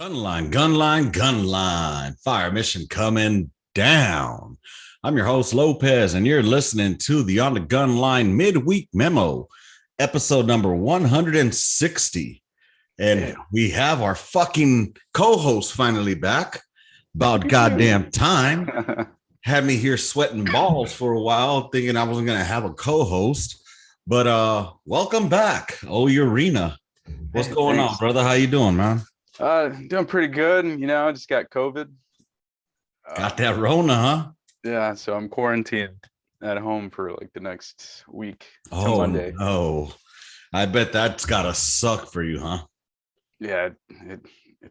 Gunline. Fire mission coming down. I'm your host, Lopez, and you're listening to the On the Gun Line Midweek Memo, episode number 160. And we have our fucking co-host finally back. About goddamn time. Had me here sweating balls for a while, thinking I wasn't going to have a co-host. But welcome back, Urenas. What's going on, brother? How you doing, man? Doing pretty good. You know, I just got COVID. Got that Rona, huh? Yeah, so I'm quarantined at home for like the next week. Oh, Monday. No. I bet that's gotta suck for you, huh? Yeah, it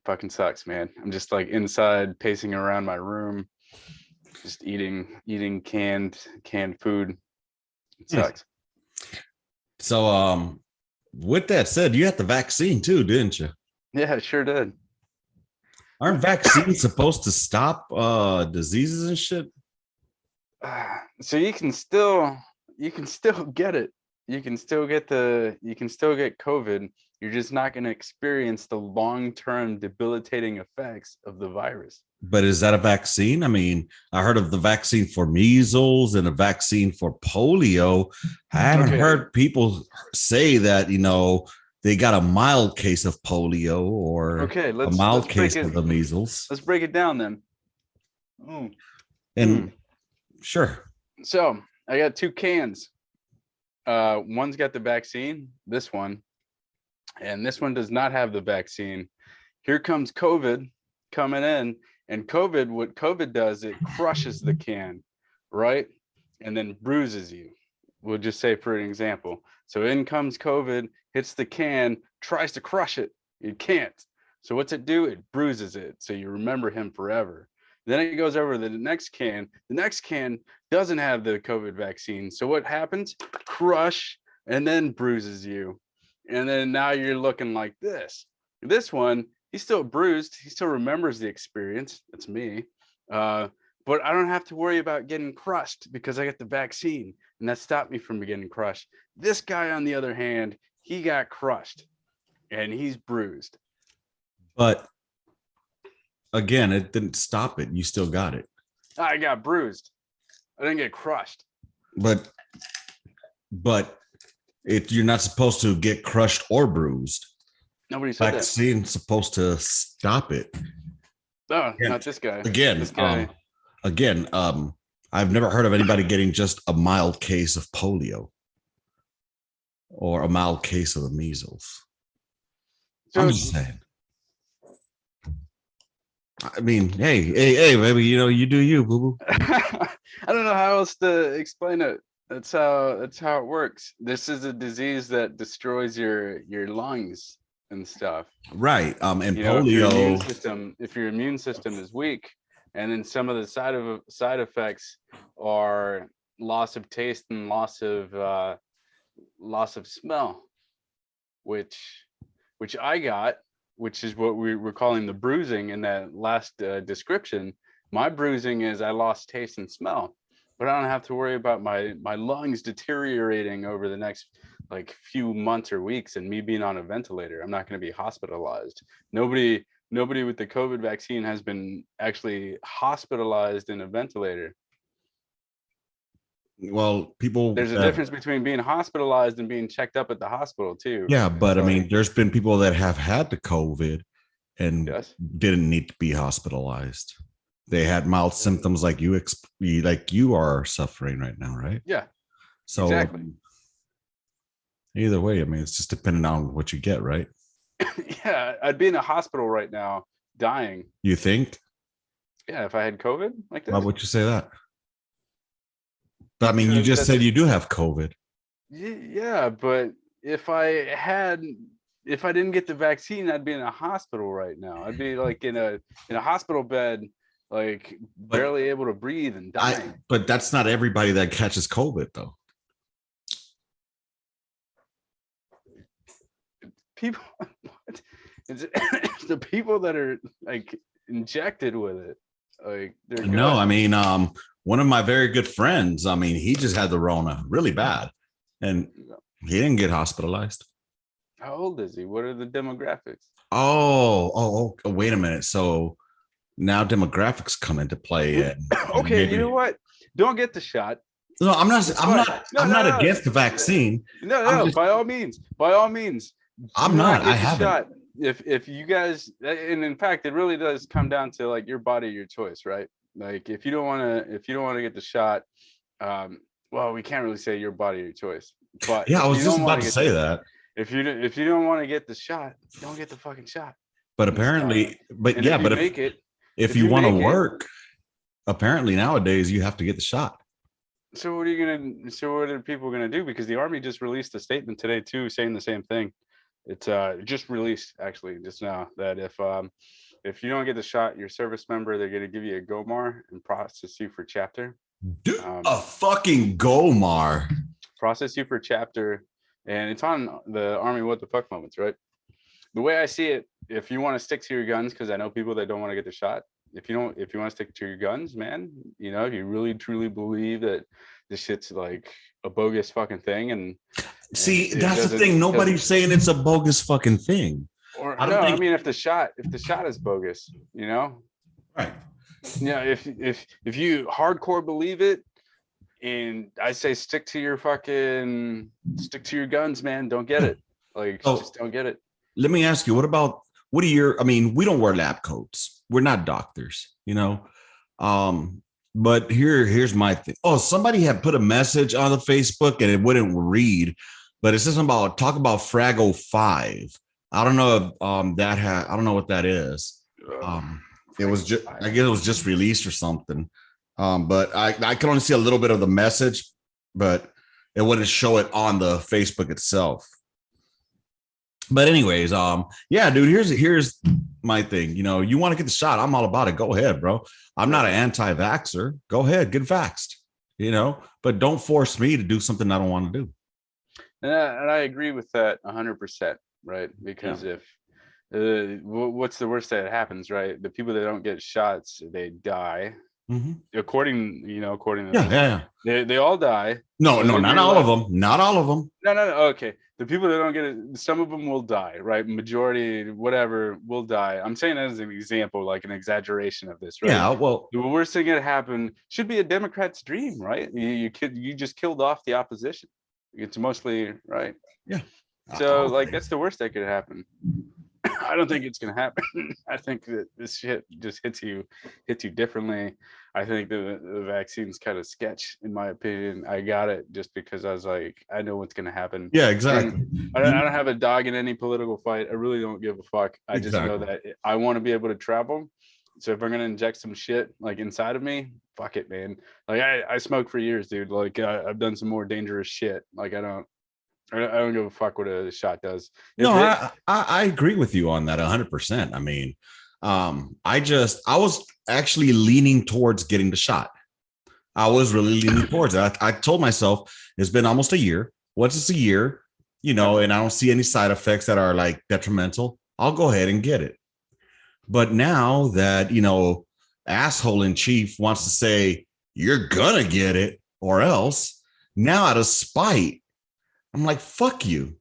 fucking sucks, man. I'm just like inside pacing around my room, just eating canned food. It sucks. So with that said, you had the vaccine too, didn't you? Yeah, it sure did. Aren't vaccines supposed to stop diseases and shit? So you can still get it. You can still get COVID. You're just not going to experience the long-term debilitating effects of the virus. But is that a vaccine? I mean, I heard of the vaccine for measles and a vaccine for polio. I haven't heard people say that, you know, they got a mild case of polio or a mild case of the measles. Let's break it down then. Sure. So I got two cans. One's got the vaccine, this one, and this one does not have the vaccine. Here comes COVID coming in, and what COVID does, it crushes the can, right? And then bruises you. We'll just say for an example. So in comes COVID, hits the can, tries to crush it. It can't. So what's it do? It bruises it. So you remember him forever. Then it goes over to the next can. The next can doesn't have the COVID vaccine. So what happens? Crush and then bruises you. And then now you're looking like this. This one, he's still bruised. He still remembers the experience. That's me. But I don't have to worry about getting crushed because I got the vaccine, and that stopped me from getting crushed. This guy, on the other hand, he got crushed, and he's bruised. But again, it didn't stop it. You still got it. I got bruised. I didn't get crushed. But you're not supposed to get crushed or bruised. Nobody said vaccine's supposed to stop it. No, not this guy. Again, I've never heard of anybody getting just a mild case of polio or a mild case of the measles. So, I'm just saying. I mean, hey, baby, you know, you do you, boo-boo. I don't know how else to explain it. That's how it works. This is a disease that destroys your lungs and stuff. Right. And you polio. If your immune system is weak, and then some of the side effects are loss of taste and loss of smell, which I got, which is what we were calling the bruising in that last description. My bruising is I lost taste and smell, but I don't have to worry about my lungs deteriorating over the next like few months or weeks and me being on a ventilator. I'm not going to be hospitalized. Nobody with the COVID vaccine has been actually hospitalized in a ventilator. Well, there's a difference between being hospitalized and being checked up at the hospital too. Yeah, but I mean, there's been people that have had the COVID and didn't need to be hospitalized. They had mild symptoms like you are suffering right now, right? Yeah. So exactly. Either way, I mean, it's just depending on what you get, right? Yeah, I'd be in a hospital right now, dying. You think? Yeah, if I had COVID like this. Why would you say that? But I mean, you just said you do have COVID. Yeah, but if I didn't get the vaccine, I'd be in a hospital right now. I'd be like in a hospital bed, like barely able to breathe and dying. But that's not everybody that catches COVID, though. People, it's the people that are like injected with it. Like they're good. No, I mean, one of my very good friends, I mean, he just had the Rona really bad, and he didn't get hospitalized. How old is he? What are the demographics? Wait a minute. So now demographics come into play. And Okay, you maybe know what? Don't get the shot. no, I'm not. It's I'm fine. not. No, I'm no, not no, against the vaccine. no, I'm no. just. By all means, do I'm not. not I get the haven't. shot. If you guys, and in fact, it really does come down to like your body, your choice, right? Like if you don't want to get the shot, um, well, we can't really say your body, your choice. But Yeah, I if was you just don't want about to to get say the, that. if you don't want to get the shot, don't get the fucking shot. But And it's done. apparently, but And yeah, if you but make it, if if you you want to make it, work, apparently nowadays you have to get the shot. so what are you gonna? So what are people gonna do? Because the army just released a statement today too, saying the same thing. It's just released actually just now that if you don't get the shot, your service member, they're gonna give you a GOMAR and process you for chapter. Dude, Um, a fucking Gomar. process you for chapter, and it's on the Army What the Fuck moments, right? The way I see it, if you want to stick to your guns, because I know people that don't want to get the shot. If you want to stick to your guns, man, if you really truly believe that this shit's like a bogus fucking thing, and See, it that's the doesn't thing. doesn't Nobody's saying it's a bogus fucking thing. or I no, don't I think. mean if the shot is bogus, Right. if you hardcore believe it, and I say stick to your guns, man. Don't get it. Like just So don't get it. let me ask you, what are your, I mean, we don't wear lab coats. We're not doctors. Um, but here's my thing. Oh, somebody had put a message on the Facebook and it wouldn't read, but it says talk about Fraggle 5. I don't know if I don't know what that is. It was just, I guess it was just released or something. But I can only see a little bit of the message, but it wouldn't show it on the Facebook itself. But anyways, yeah, dude, here's my thing. You want to get the shot, I'm all about it. Go ahead, bro. I'm not an anti-vaxxer. Go ahead, get vaxxed, but don't force me to do something I don't want to do. And I agree with that 100%, right? Because if what's the worst that happens, right? The people that don't get shots, they die. Mm-hmm. According to yeah. they all die. No, not all of them. Not all of them. No. Okay. The people that don't get it, some of them will die, right? Majority, whatever, will die. I'm saying that as an example, like an exaggeration of this, right? Yeah, well, the worst thing that happened should be a Democrat's dream, right? You just killed off the opposition. It's mostly right. Yeah. So like that's the worst that could happen. I don't think it's gonna happen. I think that this shit just hits you differently. I think the vaccine's kind of sketch, in my opinion. I got it just because I was like, I know what's gonna happen. Yeah, exactly. I don't have a dog in any political fight. I really don't give a fuck. I just know that I want to be able to travel. So if I'm gonna inject some shit like inside of me, fuck it, man. Like I smoked for years, dude. Like I've done some more dangerous shit. Like I don't give a fuck what a shot does. I agree with you on that 100%. I mean, I was actually leaning towards getting the shot. I was really leaning towards it. I told myself it's been almost a year. Once it's a year, and I don't see any side effects that are like detrimental, I'll go ahead and get it. But now that, asshole in chief wants to say, you're gonna get it or else, now out of spite, I'm like, fuck you.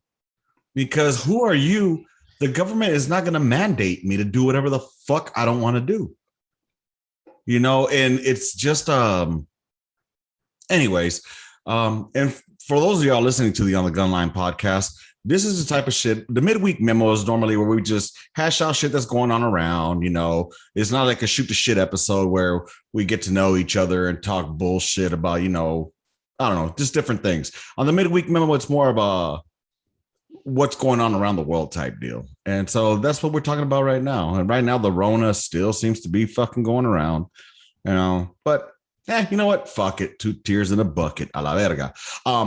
Because who are you? The government is not going to mandate me to do whatever the fuck I don't want to do. And it's just, anyways. And for those of y'all listening to the On the Gunline podcast, this is the type of shit. The midweek memo is normally where we just hash out shit that's going on around. It's not like a shoot the shit episode where we get to know each other and talk bullshit about, I don't know, just different things. On the midweek memo, it's more of a what's going on around the world type deal. And so that's what we're talking about right now. And right now, the Rona still seems to be fucking going around, but you know what? Fuck it. 2 tears in a bucket. A la verga.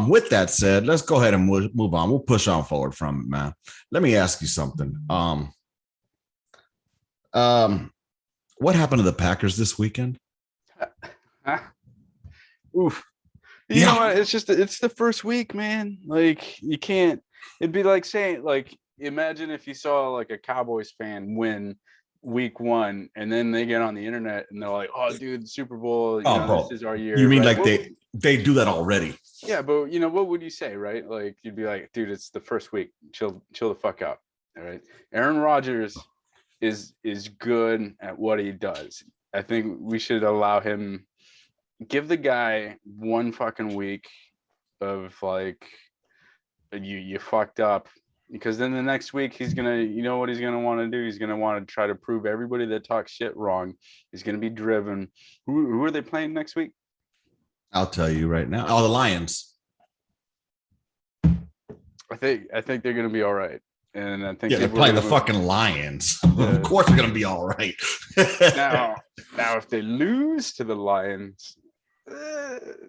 With that said, let's go ahead and move on. We'll push on forward from it, man. Let me ask you something. What happened to the Packers this weekend? Oof. You know what? It's the first week, man. Like you can't. It'd be like saying, like, imagine if you saw like a Cowboys fan win week 1, and then they get on the internet and they're like, "Oh, dude, the Super Bowl. Bro, this is our year." You mean right? like they do that already? Yeah, but what would you say, right? Like you'd be like, "Dude, it's the first week. Chill the fuck out." All right. Aaron Rodgers is good at what he does. I think we should allow him, give the guy one fucking week of like, you fucked up, because then the next week he's gonna, you know what he's gonna want to do? He's gonna want to try to prove everybody that talks shit wrong. He's gonna be driven. Who are they playing next week? I'll tell you right now. Oh, the Lions. I think they're gonna be all right. And I think they're playing the fucking Lions. Of course they're gonna be all right. now if they lose to the Lions,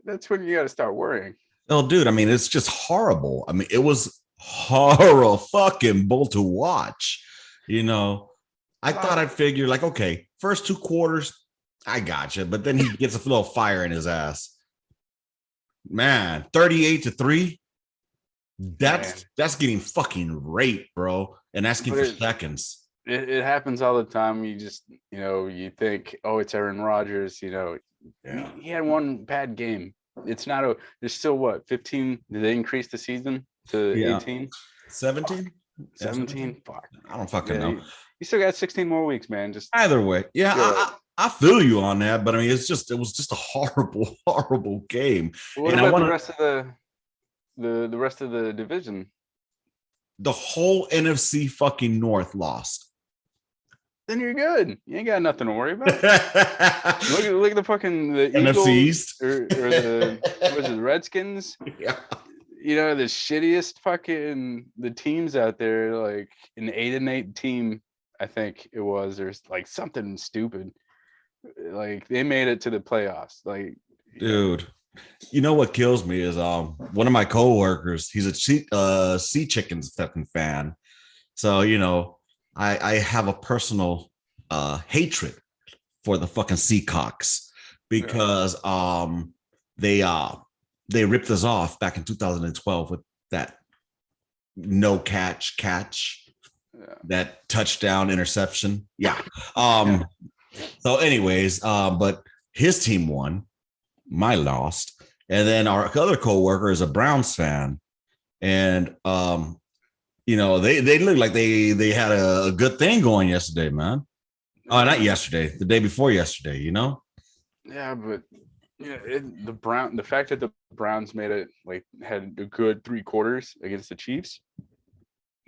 that's when you got to start worrying. Oh, dude, I mean, it's just horrible. I mean, it was horrible fucking bull to watch. I thought I'd figure like, okay, first 2 quarters, I gotcha. But then he gets a little fire in his ass. Man, 38-3. That's getting fucking raped, bro. And asking for seconds. It happens all the time. You just, you think, oh, it's Aaron Rodgers. He had one bad game. It's not there's still what, 15? Did they increase the season to 18? 17? 17? Fuck. I don't fucking know. You still got 16 more weeks, man. Just either way. Yeah, I feel you on that, but I mean, it was just a horrible, horrible game. What about the rest of the rest of the division? The whole NFC fucking North lost. Then you're good. You ain't got nothing to worry about. look at the fucking the NFC East or the Redskins. Yeah. The shittiest fucking the teams out there, like an 8-8 team, I think it was, or like something stupid. Like they made it to the playoffs. Like, dude, what kills me is one of my coworkers. He's a Sea Chickens fucking fan. So I have a personal hatred for the fucking Seacocks because they ripped us off back in 2012 with that no catch, that touchdown interception. Yeah. So anyways, but his team won, my lost. And then our other coworker is a Browns fan. And they look like they had a good thing going yesterday, man. Oh, not yesterday, the day before yesterday, Yeah, but the fact that the Browns made it, like, had a good 3 quarters against the Chiefs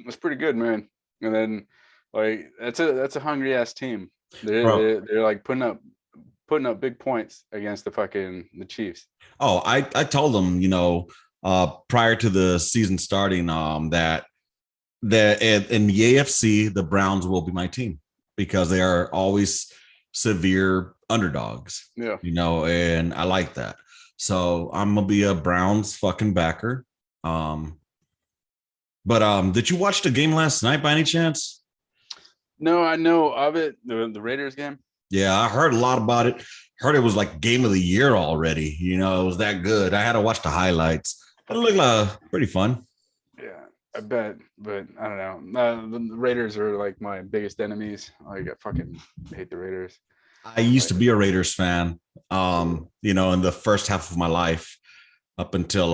was pretty good, man. And then like that's a hungry ass team. They're like putting up big points against the Chiefs. Oh, I told them, prior to the season starting, that in the AFC, the Browns will be my team because they are always severe underdogs. Yeah. And I like that. So I'm gonna be a Browns fucking backer. But did you watch the game last night by any chance? No, I know of it. The Raiders game. Yeah, I heard a lot about it. Heard it was like game of the year already. It was that good. I had to watch the highlights. It looked pretty fun. Yeah, I bet, but I don't know. The Raiders are like my biggest enemies. I fucking hate the Raiders. I used to be a Raiders fan, in the first half of my life up until,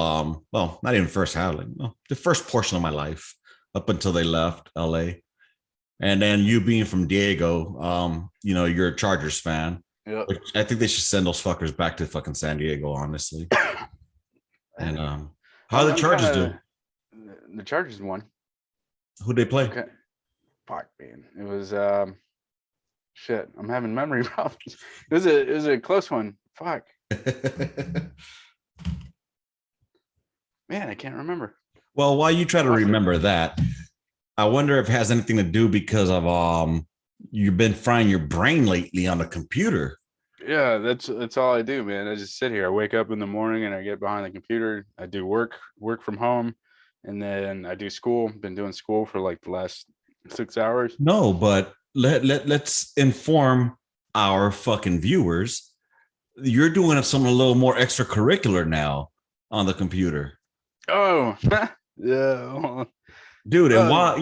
well, not even first half, the first portion of my life up until they left LA. And then you being from Diego, you're a Chargers fan. Yeah. I think they should send those fuckers back to fucking San Diego, honestly. And how the Chargers do? The Chargers won. Who'd they play? Okay. Fuck, man. It was shit. I'm having memory problems. It was a close one. Fuck. Man, I can't remember. Well, while you try to remember that, I wonder if it has anything to do because of you've been frying your brain lately on the computer. Yeah, that's all I do, man. I just sit here. I wake up in the morning and I get behind the computer. I do work from home, and then I do school. Been doing school for like the last 6 hours. No, but let's inform our fucking viewers. You're doing something a little more extracurricular now on the computer. Oh, yeah. Dude, and why,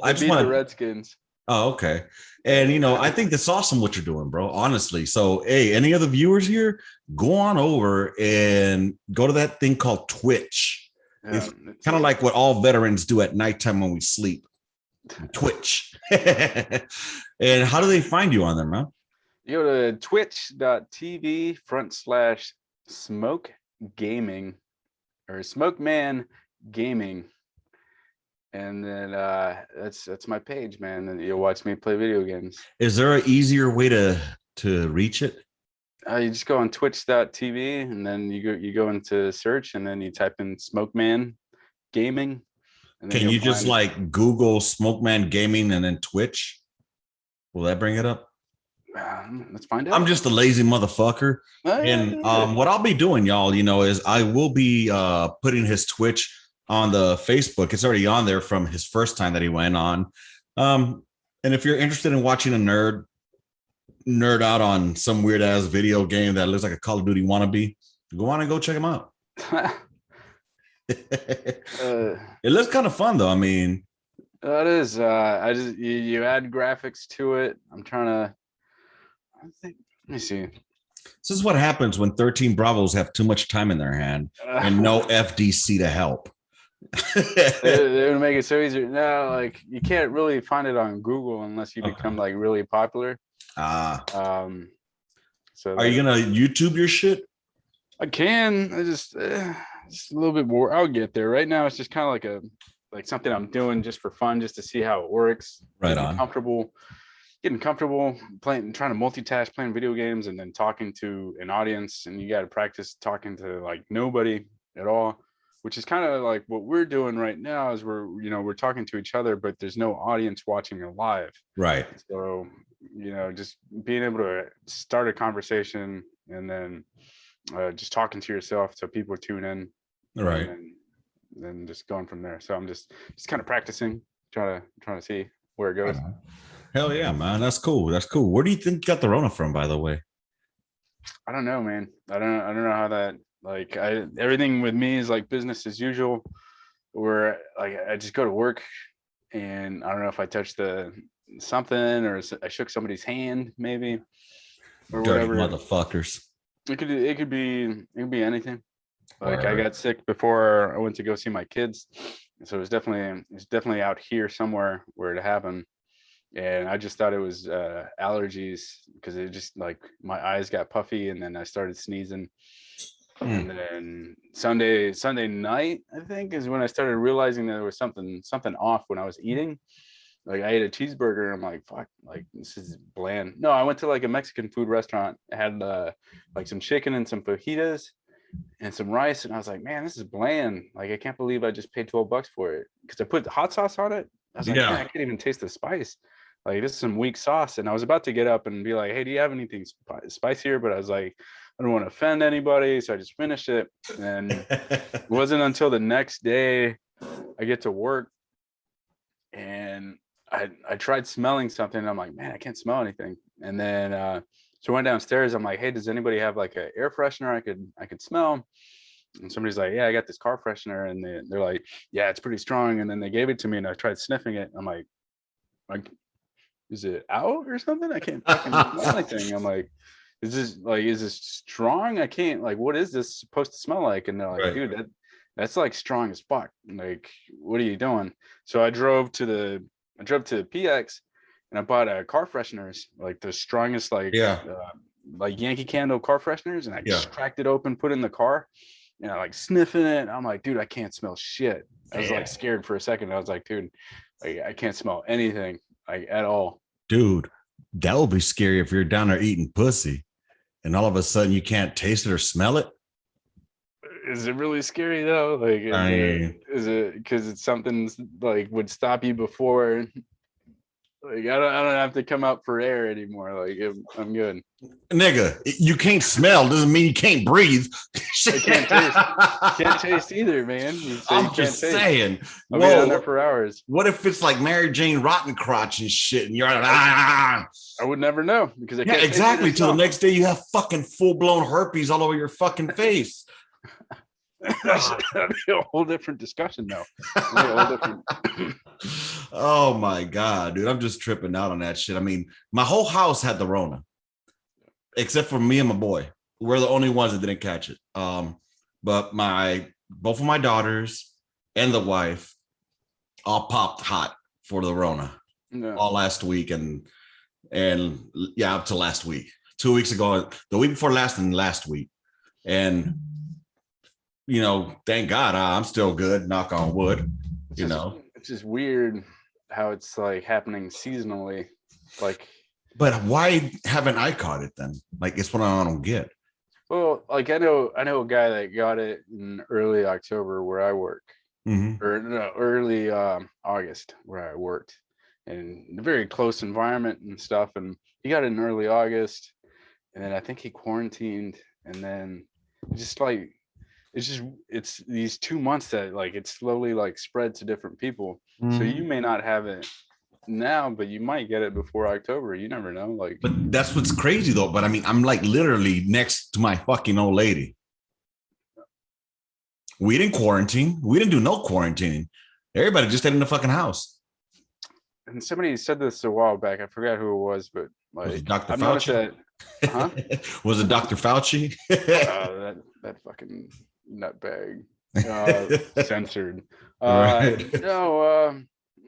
I just want the Redskins. Oh, okay. And, I think that's awesome what you're doing, bro, honestly. So, hey, any other viewers here, go on over and go to that thing called Twitch. It's kind of like what all veterans do at nighttime when we sleep. Twitch. And how do they find you on there, man? You go to twitch.tv/smoke gaming or smoke man gaming. And then that's my page, man. And you'll watch me play video games. Is there an easier way to reach it? You just go on twitch.tv and then you go into search and then you type in Smoke Man Gaming. And then Can you just like Google Smoke Man Gaming and then Twitch? Will that bring it up? Let's find out. I'm just a lazy motherfucker. And what I'll be doing, y'all, is I will be putting his Twitch on the Facebook. It's already on there from his first time that he went on. And if you're interested in watching a nerd out on some weird ass video game that looks like a Call of Duty wannabe, go on and go check him out. It looks kind of fun though. I mean, it is. You add graphics to it. I think. Let me see. This is what happens when 13 Bravos have too much time in their hand and no FDC to help. They would make it so easier. No, like you can't really find it on Google unless you become like really popular. So are you gonna YouTube your shit? I can. I just a little bit more. I'll get there. Right now, it's just kind of like something I'm doing just for fun, just to see how it works. Right on. Getting comfortable playing, trying to multitask, playing video games, and then talking to an audience. And you got to practice talking to like nobody at all, which is kind of like what we're doing right now. Is we're talking to each other, but there's no audience watching it live. Right. So just being able to start a conversation and then just talking to yourself so people tune in. Right. And then just going from there. So I'm just kind of practicing, trying to see where it goes. Hell yeah, man. That's cool. Where do you think you got the Rona from, by the way? I don't know, man. I don't know how that, like, everything with me is like business as usual, where like I just go to work and I don't know if I touched something or I shook somebody's hand maybe or dirty whatever. Motherfuckers. It could be anything. Like I got sick before I went to go see my kids, so it's definitely out here somewhere where it happened. And I just thought it was allergies because it just like my eyes got puffy and then I started sneezing. And then Sunday night, I think, is when I started realizing that there was something off when I was eating. Like I ate a cheeseburger and I'm like, fuck, like this is bland. No, I went to like a Mexican food restaurant. I had like some chicken and some fajitas and some rice. And I was like, man, this is bland. Like, I can't believe I just paid $12 for it. Because I put hot sauce on it. I was like, man, I can't even taste the spice. Like, this is some weak sauce. And I was about to get up and be like, hey, do you have anything spicier? But I was like, I don't want to offend anybody. So I just finished it. And it wasn't until the next day I get to work and I tried smelling something. And I'm like, man, I can't smell anything. And then so I went downstairs. I'm like, hey, does anybody have like an air freshener I could smell? And somebody's like, yeah, I got this car freshener. And they're like, yeah, it's pretty strong. And then they gave it to me and I tried sniffing it. I'm like, is it out or something? I can't fucking smell anything. I'm like, is this strong? I can't, like, what is this supposed to smell like? And they're like, dude, that's like strong as fuck. Like, what are you doing? So I drove to the PX and I bought car fresheners, like the strongest, like Yankee Candle car fresheners. And I just cracked it open, put it in the car, and I like sniffing it. I'm like, dude, I can't smell shit. I was like scared for a second. I was like, dude, like, I can't smell anything, like, at all. Dude, that would be scary if you're down there eating pussy and all of a sudden you can't taste it or smell it. Is it really scary though? Like, is it because it's something like would stop you before? Like, I don't have to come out for air anymore. Like, I'm good. Nigga, you can't smell doesn't mean you can't breathe. I can't taste either, man. I'm just saying. I'll be down there for hours. What if it's like Mary Jane Rottencrotch and shit, and you're like, I would never know because I can't exactly. Till the next day, you have fucking full blown herpes all over your fucking face. That'd be a whole different discussion, though. Oh my god, dude, I'm just tripping out on that shit. I mean, my whole house had the Rona, except for me and my boy. We're the only ones that didn't catch it. But both of my daughters and the wife all popped hot for the Rona all last week and yeah, up to last week. 2 weeks ago, the week before last and last week. And, you know, thank God I'm still good, knock on wood, It's just weird how it's like happening seasonally. Like, but why haven't I caught it then? Like, it's what I don't get. Well, like I know a guy that got it in early October where I work, or no, early August where I worked, in a very close environment and stuff. And he got it in early August, and then I think he quarantined, and then just like it's these 2 months that like it slowly like spread to different people. So you may not have it now, but you might get it before October. You never know. Like, but that's what's crazy though. But I mean, I'm like literally next to my fucking old lady. We didn't quarantine. We didn't do no quarantining. Everybody just stayed in the fucking house. And somebody said this a while back. I forgot who it was, but like, was it Dr. I've Fauci? noticed that. Huh? Was it Dr. Fauci? That fucking nutbag. Censored. Right. No.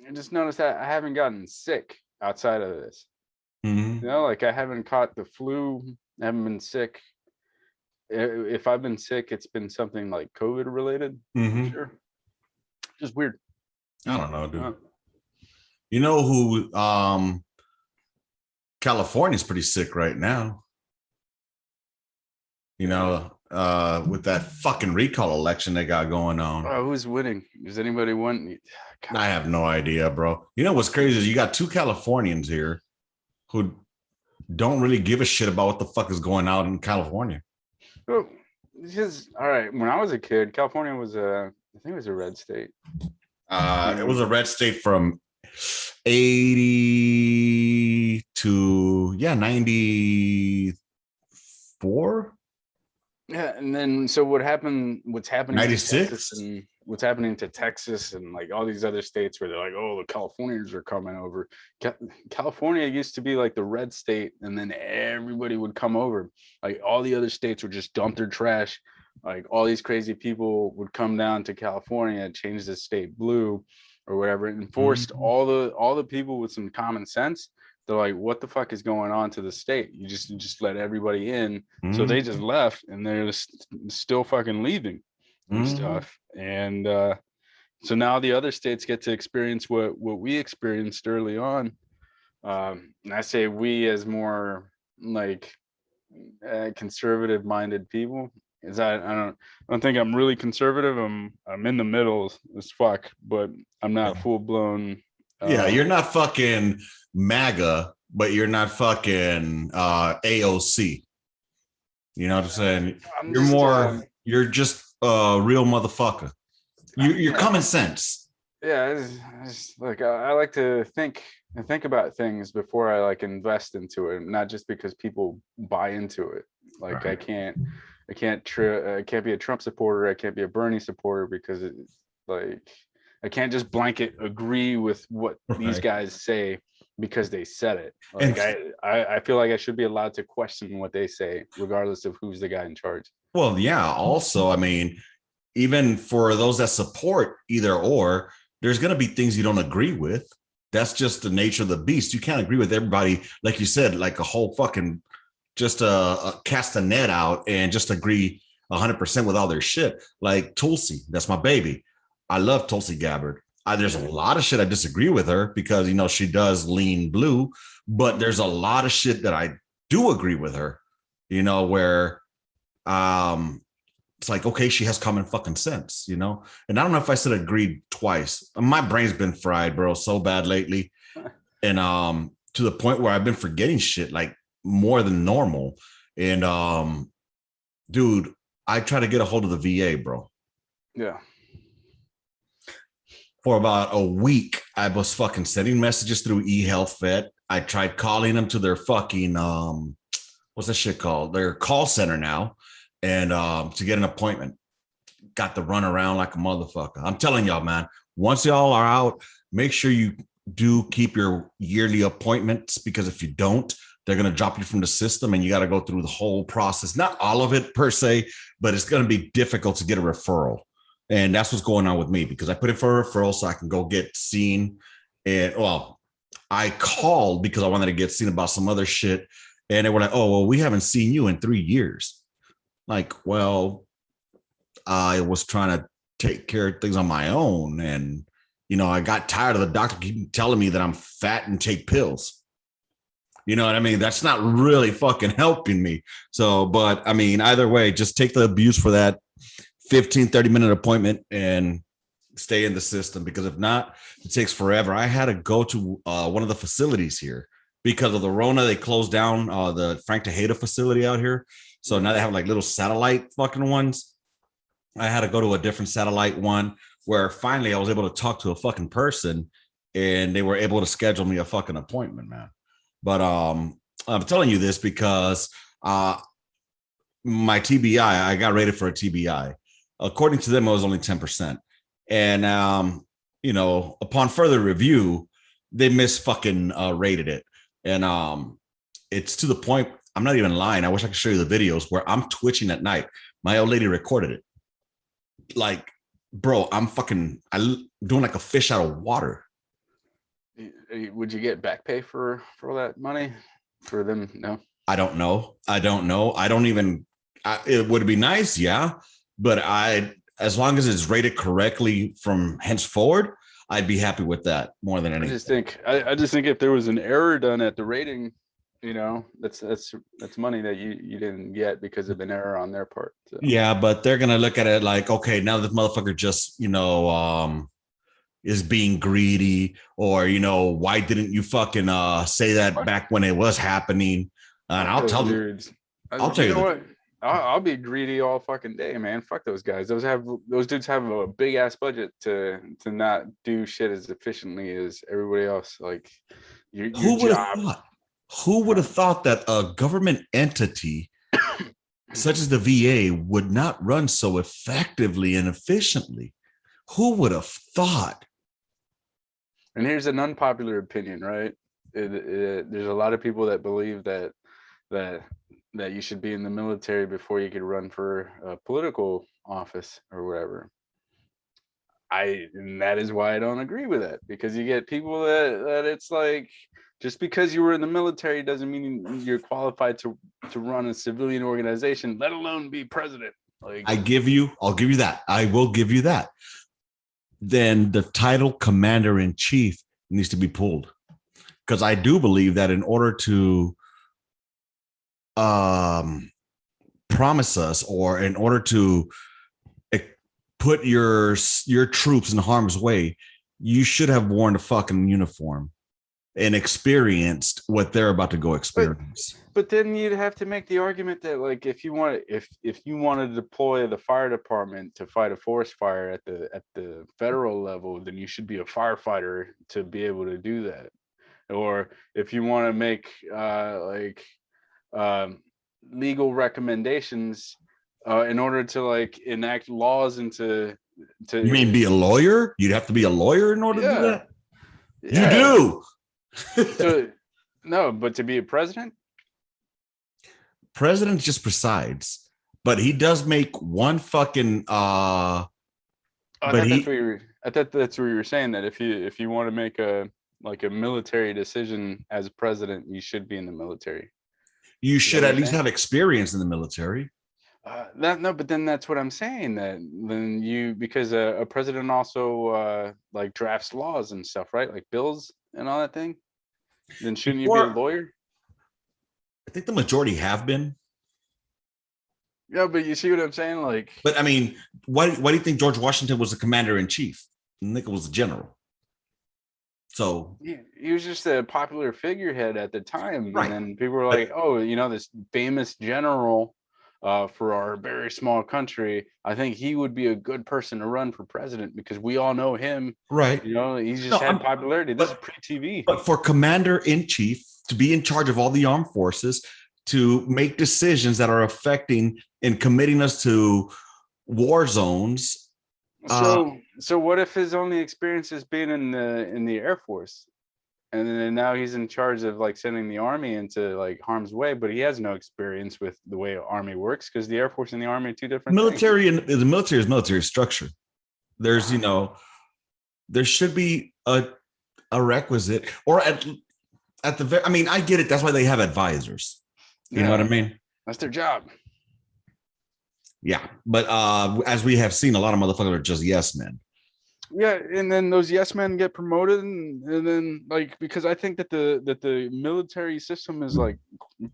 I just noticed that I haven't gotten sick outside of this. You know, like I haven't caught the flu. I haven't been sick. If I've been sick, it's been something like COVID related. Sure. Just weird. I don't know, dude. You know who? California's pretty sick right now. You know, with that fucking recall election they got going on. Oh, who's winning? Does anybody win? God. I have no idea, bro. You know what's crazy is you got two Californians here who don't really give a shit about what the fuck is going on in California. Well, because all right, when I was a kid, California was I think it was a red state. It was a red state from 80 to 94. Yeah, and then so what's happening 96 and what's happening to Texas and like all these other states where they're like, oh, the Californians are coming over. California used to be like the red state, and then everybody would come over. Like all the other states would just dump their trash. Like all these crazy people would come down to California and change the state blue or whatever, and forced all the people with some common sense. They're like, what the fuck is going on to the state? You just let everybody in. So they just left, and they're just still fucking leaving and stuff. And so now the other states get to experience what we experienced early on. And I say we as more like conservative minded people, is I don't think I'm really conservative. I'm in the middle as fuck, but I'm not full blown. Yeah, you're not fucking MAGA, but you're not fucking AOC. You know what I'm saying? You're just a real motherfucker. You're common sense. Yeah, it's like I like to think about things before I like invest into it, not just because people buy into it. Like right. I can't be a Trump supporter. I can't be a Bernie supporter because it's like I can't just blanket agree with what these guys say because they said it. Like I feel like I should be allowed to question what they say, regardless of who's the guy in charge. Well, yeah. Also, I mean, even for those that support either or, there's going to be things you don't agree with. That's just the nature of the beast. You can't agree with everybody, like you said, like a whole fucking just cast a net out and just agree 100% with all their shit. Like Tulsi, that's my baby. I love Tulsi Gabbard. There's a lot of shit I disagree with her because, you know, she does lean blue, but there's a lot of shit that I do agree with her, you know, where it's like, okay, she has common fucking sense, you know? And I don't know if I said agreed twice. My brain's been fried, bro, so bad lately. And to the point where I've been forgetting shit like more than normal. And dude, I try to get a hold of the VA, bro. Yeah. For about a week, I was fucking sending messages through eHealth I tried calling them to their fucking, what's that shit called? Their call center now. And to get an appointment, got to run around like a motherfucker. I'm telling y'all, man, once y'all are out, make sure you do keep your yearly appointments, because if you don't, they're going to drop you from the system and you got to go through the whole process. Not all of it per se, but it's going to be difficult to get a referral. And that's what's going on with me, because I put in for a referral so I can go get seen And well, I called because I wanted to get seen about some other shit. And they were like, oh, well, we haven't seen you in 3 years. Like, well, I was trying to take care of things on my own. And, I got tired of the doctor keep telling me that I'm fat and take pills. You know what I mean? That's not really fucking helping me. So, but I mean, either way, just take the abuse for that 15-30 minute appointment and stay in the system, because if not, it takes forever. I had to go to one of the facilities here because of the Rona. They closed down the Frank Tejeda facility out here. So now they have like little satellite fucking ones. I had to go to a different satellite one where finally I was able to talk to a fucking person and they were able to schedule me a fucking appointment, man. But I'm telling you this because my TBI, I got rated for a TBI. According to them, it was only 10%. And, upon further review, they fucking rated it. And it's to the point, I'm not even lying. I wish I could show you the videos where I'm twitching at night. My old lady recorded it. Like, bro, I'm doing like a fish out of water. Would you get back pay for all that money for them? No, I don't know. It would be nice. Yeah. But as long as it's rated correctly from henceforward, I'd be happy with that more than anything. I just think if there was an error done at the rating, that's money that you didn't get because of an error on their part. So. Yeah, but they're gonna look at it like, okay, now this motherfucker just is being greedy, or why didn't you fucking say that back when it was happening? And I'll tell you what. I'll be greedy all fucking day, man. Fuck those guys. Those dudes have a big ass budget to not do shit as efficiently as everybody else. Like your job. Who would have thought that a government entity such as the VA would not run so effectively and efficiently? Who would have thought? And here's an unpopular opinion, right? There's a lot of people that believe that you should be in the military before you could run for a political office or whatever. And that is why I don't agree with that, because you get people that it's like, just because you were in the military doesn't mean you're qualified to run a civilian organization, let alone be president. Like, I'll give you that. I will give you that. Then the title commander-in-chief needs to be pulled, because I do believe that in order to promise us, or in order to put your troops in harm's way, you should have worn a fucking uniform and experienced what they're about to go experience. But then you'd have to make the argument that, like, if you want to deploy the fire department to fight a forest fire at the federal level, then you should be a firefighter to be able to do that. Or if you want to make legal recommendations in order to like enact laws into you mean be a lawyer? You'd have to be a lawyer in order to do that? Yeah. You do. So, no, but to be a president just presides, but he does make one fucking I thought that's what you were saying, that if you want to make a military decision as president, you should be in the military. You should at least have experience in the military. But then that's what I'm saying, that then because a president also like drafts laws and stuff, right? Like bills and all that thing. Then shouldn't you be a lawyer? I think the majority have been. Yeah, but you see what I'm saying? Like, but I mean, why do you think George Washington was the commander-in-chief? Nick was the general. So he was just a popular figurehead at the time, right. And then people were like, "Oh, this famous general for our very small country. I think he would be a good person to run for president because we all know him." Right. He's just had popularity. This is pre-TV. But for commander-in-chief to be in charge of all the armed forces, to make decisions that are affecting and committing us to war zones. So what if his only experience is being in the Air Force, and then now he's in charge of like sending the Army into like harm's way, but he has no experience with the way Army works, because the Air Force and the Army are two different military things. And the military is military structure. There's there should be a requisite, or at the very, I mean, I get it. That's why they have advisors. You know what I mean? That's their job. Yeah. But as we have seen, a lot of motherfuckers are just yes men. Yeah, and then those yes men get promoted, and then like, because I think that the military system is like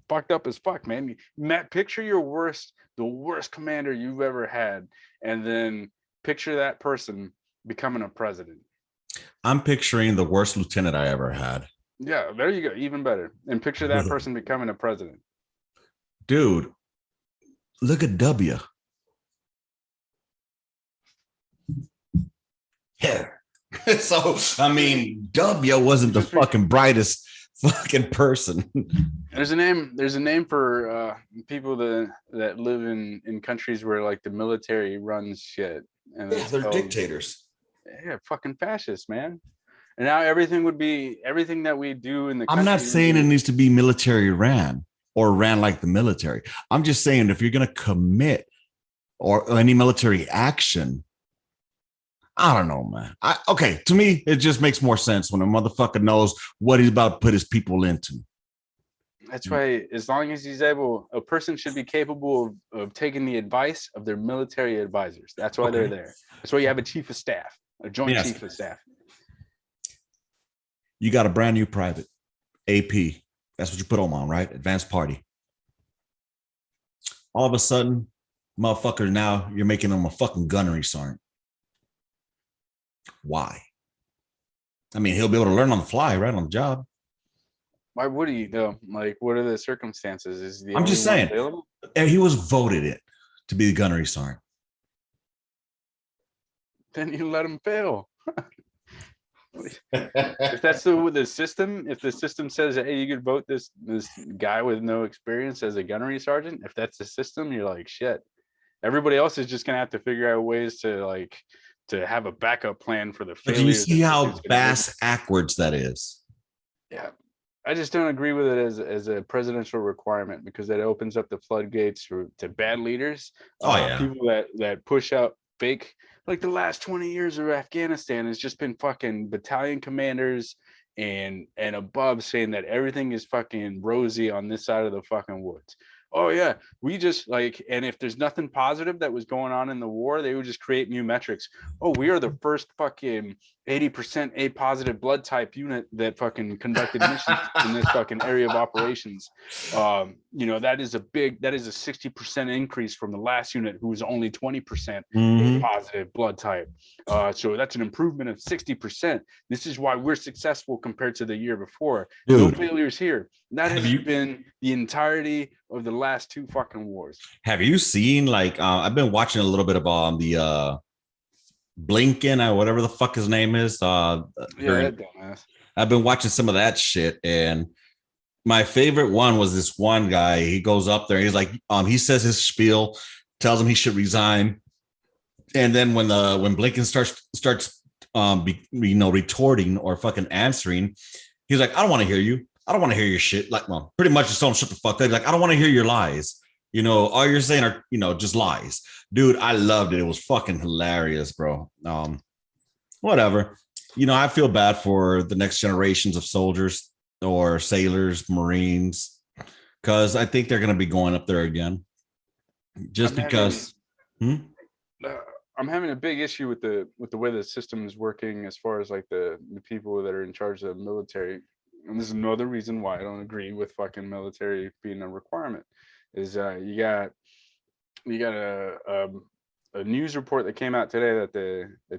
fucked up as fuck, man. Matt, picture the worst commander you've ever had, and then picture that person becoming a president. I'm picturing the worst lieutenant I ever had. Yeah, there you go, even better. And picture that person becoming a president. Dude, look at W. Yeah. So I mean, W wasn't the fucking brightest fucking person. There's a name for people that live in countries where like the military runs shit, and Yeah, they're dictators. Yeah, fucking fascists, man. And now everything that we do in the country. I'm not saying it needs to be military ran or ran like the military. I'm just saying if you're going to commit or any military action, I don't know, man. Okay, to me, it just makes more sense when a motherfucker knows what he's about to put his people into. That's why, as long as he's able, a person should be capable of taking the advice of their military advisors. That's why they're there. That's why you have a chief of staff, a joint chief of staff. You got a brand new private, AP. That's what you put them on, right? Advanced party. All of a sudden, motherfucker, now you're making them a fucking gunnery sergeant. Why? I mean, he'll be able to learn on the fly, right, on the job. Why would he though? Like, what are the circumstances? Is the I'm just saying, he was voted it to be the gunnery sergeant. Then you let him fail. If that's the system, if the system says, hey, you could vote this guy with no experience as a gunnery sergeant, if that's the system, you're like, shit. Everybody else is just gonna have to figure out ways to have a backup plan for the failures. Do you see how bass-ackwards that is? Yeah. I just don't agree with it as a presidential requirement, because that opens up the floodgates to bad leaders. People that push out fake, like the last 20 years of Afghanistan has just been fucking battalion commanders and above saying that everything is fucking rosy on this side of the fucking woods. Oh yeah, we just like, and if there's nothing positive that was going on in the war, they would just create new metrics. Oh, we are the first fucking 80% A positive blood type unit that fucking conducted missions in this fucking area of operations. That is a 60% increase from the last unit who was only 20% A positive blood type. So that's an improvement of 60%. This is why we're successful compared to the year before. Dude, no failures here. That has been the entirety of the last two fucking wars. Have you seen, like, I've been watching a little bit of the Blinken or whatever the fuck his name is. That dumbass. I've been watching some of that shit, and my favorite one was this one guy. He goes up there, and he's like, he says his spiel, tells him he should resign, and then when Blinken starts retorting or fucking answering, he's like, I don't want to hear you. I don't want to hear your shit. Like, well, pretty much just tell him shut the fuck up. He's like, I don't want to hear your lies. All you're saying are, just lies. Dude, I loved it. It was fucking hilarious, bro. Whatever. I feel bad for the next generations of soldiers or sailors, Marines, because I think they're going to be going up there again. I'm having a big issue with the way the system is working as far as like the people that are in charge of the military. And this is another reason why I don't agree with fucking military being a requirement. Is you got a news report that came out today that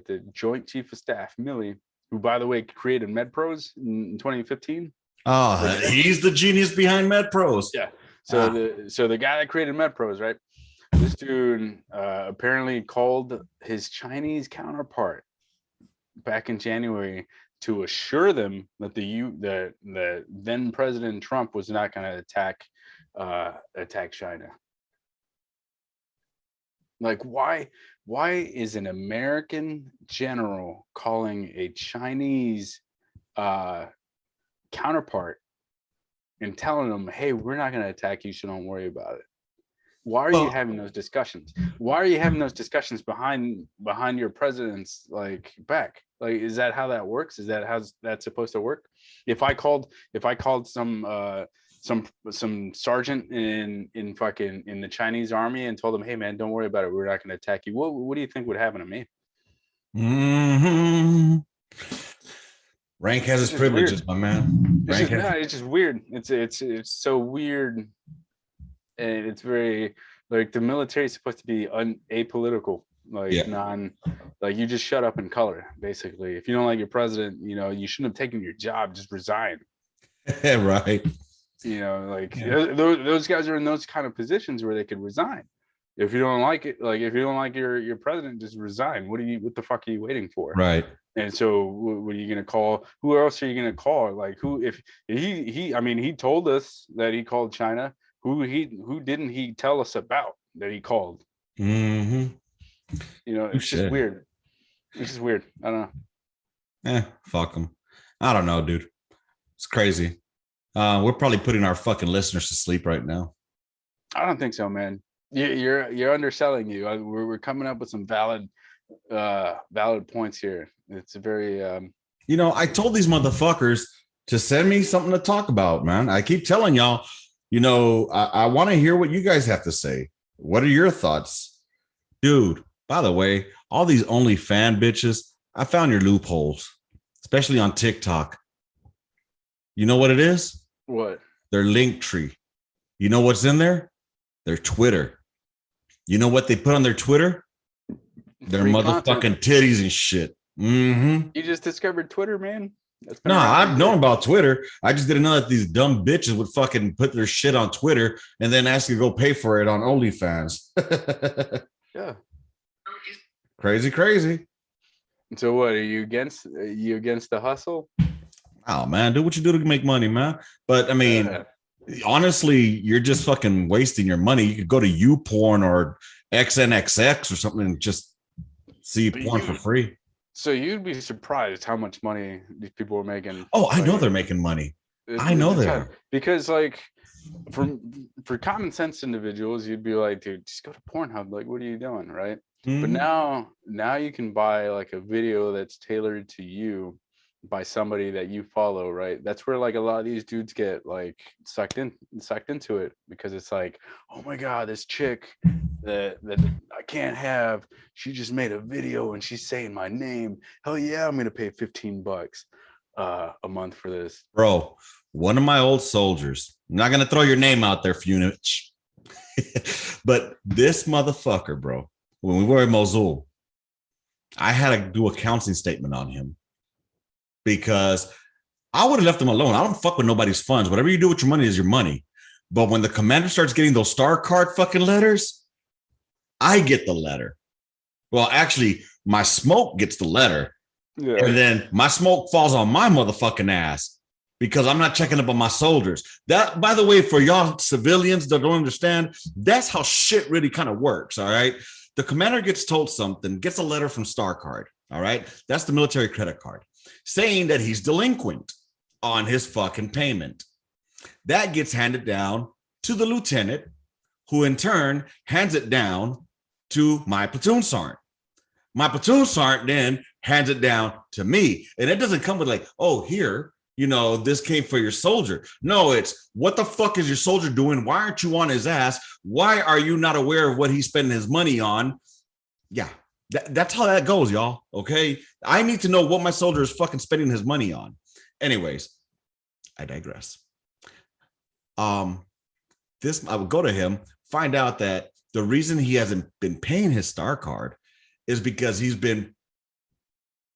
the Joint Chief of Staff Milley, who by the way created MedPros in 2015. Oh, he's the genius behind MedPros. Yeah. So the guy that created MedPros, right? This dude apparently called his Chinese counterpart back in January to assure them that the then President Trump was not going to attack China. Like, why is an American general calling a Chinese counterpart and telling them, hey, we're not going to attack you, so don't worry about it? Why are you having those discussions? Why are you having those discussions behind your president's back? Like, is that how that works? Is that how that's supposed to work? If I called some sergeant in the Chinese army and told them, hey man, don't worry about it, we're not going to attack you, what do you think would happen to me? Mm-hmm. Rank has its privileges, my man. It's just weird. It's so weird, and it's very like the military is supposed to be apolitical, like like you just shut up and color. Basically, if you don't like your president, you shouldn't have taken your job. Just resign. Right. Those guys are in those kind of positions where they could resign. If you don't like it, like if you don't like your president, just resign. What the fuck are you waiting for? Right. And so what are you going to call? Who else are you going to call? Like who, if he told us that he called China. Who didn't he tell us about that he called? Mm-hmm. It's just weird. It's just weird. I don't know. Fuck them. I don't know, dude. It's crazy. We're probably putting our fucking listeners to sleep right now. I don't think so, man. You're underselling you. We're coming up with some valid points here. It's a very I told these motherfuckers to send me something to talk about, man. I keep telling y'all, I want to hear what you guys have to say. What are your thoughts? Dude, by the way, all these OnlyFans bitches, I found your loopholes, especially on TikTok. You know what it is? What? Their link tree. You know what's in there? Their Twitter. You know what they put on their Twitter? Their free motherfucking content. Titties and shit. Mm-hmm. You just discovered Twitter, man? No, I've known about Twitter. I just didn't know that these dumb bitches would fucking put their shit on Twitter and then ask you to go pay for it on OnlyFans. Yeah. Crazy. So what, are you against the hustle? Oh man, do what you do to make money, man. But I mean, honestly, you're just fucking wasting your money. You could go to YouPorn or XNXX or something and just see porn for free. So you'd be surprised how much money these people are making. Oh, I know they're making money. I know they are. Because like for common sense individuals, you'd be like, dude, just go to Pornhub. Like, what are you doing? Right. Mm-hmm. But now you can buy like a video that's tailored to you by somebody that you follow, right? That's where like a lot of these dudes get like sucked into it, because it's like, oh my god, this chick that I can't have, she just made a video and she's saying my name. Hell yeah, I'm gonna pay $15 a month for this. Bro, one of my old soldiers, I'm not gonna throw your name out there, Funich, but this motherfucker, bro, when we were in Mosul, I had to do a counseling statement on him, because I would have left him alone. I don't fuck with nobody's funds. Whatever you do with your money is your money. But when the commander starts getting those star card fucking letters, I get the letter. Well, actually, my smoke gets the letter. Yeah. And then my smoke falls on my motherfucking ass because I'm not checking up on my soldiers. That, by the way, for y'all civilians that don't understand, that's how shit really kind of works, all right? The commander gets told something, gets a letter from Star Card, all right? That's the military credit card, saying that he's delinquent on his fucking payment. That gets handed down to the lieutenant, who in turn hands it down to my platoon sergeant. My platoon sergeant then hands it down to me. And it doesn't come with like, oh, here, this came for your soldier. No, it's what the fuck is your soldier doing? Why aren't you on his ass? Why are you not aware of what he's spending his money on? Yeah. That's how that goes, y'all. Okay. I need to know what my soldier is fucking spending his money on. Anyways, I digress. I would go to him, find out that the reason he hasn't been paying his Star Card is because he's been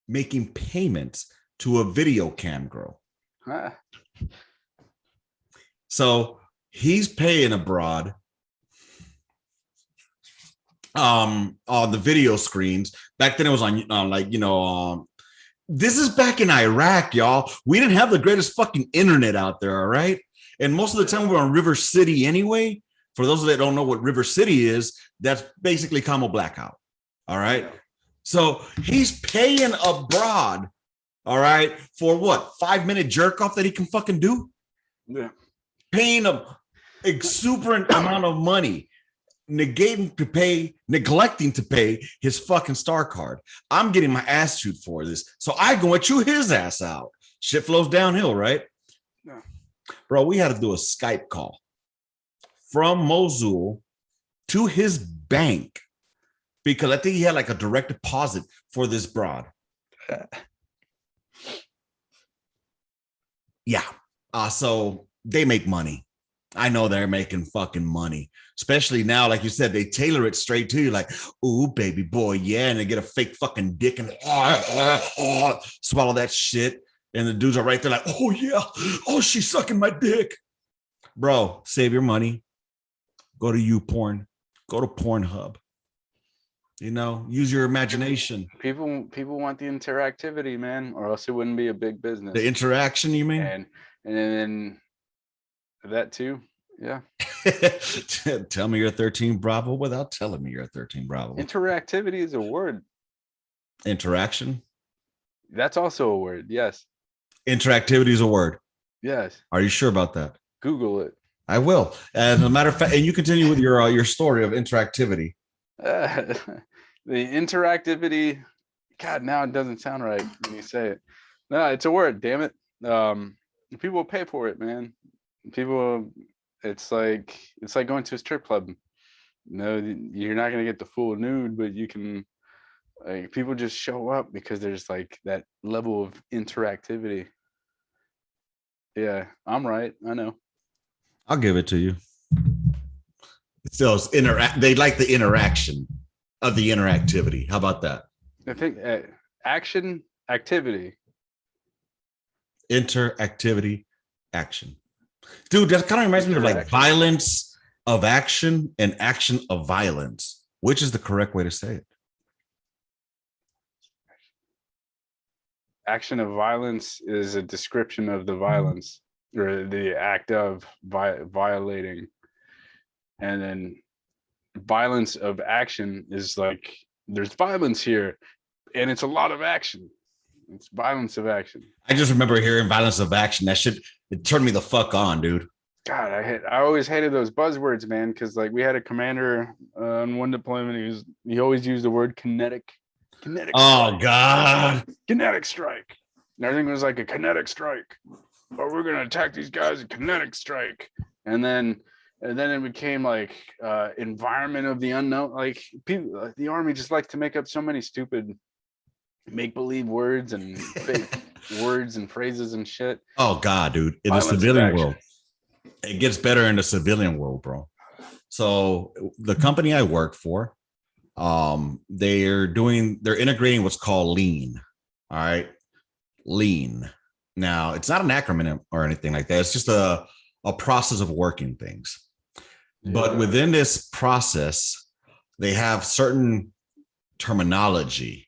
making payments to a video cam girl. So he's paying abroad on the video screens. Back then it was on this is back in Iraq, y'all. We didn't have the greatest fucking internet out there, all right? And most of the time we're on River City anyway. For those that don't know what River City is, that's basically Camo Blackout, all right? So he's paying abroad, all right, for what, 5-minute jerk off that he can fucking do? Yeah. Paying a exuberant amount of money. neglecting to pay his fucking star card. I'm getting my ass chewed for this. So I go and chew his ass out. Shit flows downhill, right? No. Bro, we had to do a Skype call from Mosul to his bank because I think he had like a direct deposit for this broad. Yeah. So they make money. I know they're making fucking money, especially now. Like you said, they tailor it straight to you, like, "Ooh, baby boy, yeah," and they get a fake fucking dick and swallow that shit. And the dudes are right there, like, "Oh yeah, oh she's sucking my dick." Bro, save your money. Go to YouPorn. Go to Pornhub. You know, use your imagination. People want the interactivity, man, or else it wouldn't be a big business. The interaction, you mean? And then that too. Yeah. Tell me you're 13 Bravo without telling me you're 13 Bravo. Interactivity is a word. Interaction? That's also a word. Yes. Interactivity is a word. Yes. Are you sure about that? Google it. I will. As a matter of fact, and you continue with your story of interactivity. The interactivity. God, now it doesn't sound right when you say it. No, it's a word. Damn it. People pay for it, man. People, it's like going to a strip club. No, you're not gonna get the full nude, but you can. Like, people just show up because there's like that level of interactivity. Yeah, I'm right. I know. I'll give it to you. So it's they like the interaction of the interactivity. How about that? I think action, activity. Interactivity, action. Dude, that kind of reminds me of like violence of action and action of violence. Which is the correct way to say it? Action of violence is a description of the violence or the act of violating. And then violence of action is like, there's violence here and it's a lot of action. It's violence of action. I just remember hearing violence of action. That shit, it turned me the fuck on, dude. God, I always hated those buzzwords, man, because like we had a commander on one deployment. He always used the word kinetic. Oh strike. God. Kinetic strike. And everything was like a kinetic strike. Oh, we're gonna attack these guys, a kinetic strike. And then it became like environment of the unknown. Like people, the army just likes to make up so many stupid make-believe words and fake words and phrases and shit. Oh God, dude. In the civilian world. It gets better in the civilian world, bro. So the company I work for, they're integrating what's called lean. All right. Lean. Now it's not an acronym or anything like that. It's just a process of working things. Yeah. But within this process, they have certain terminology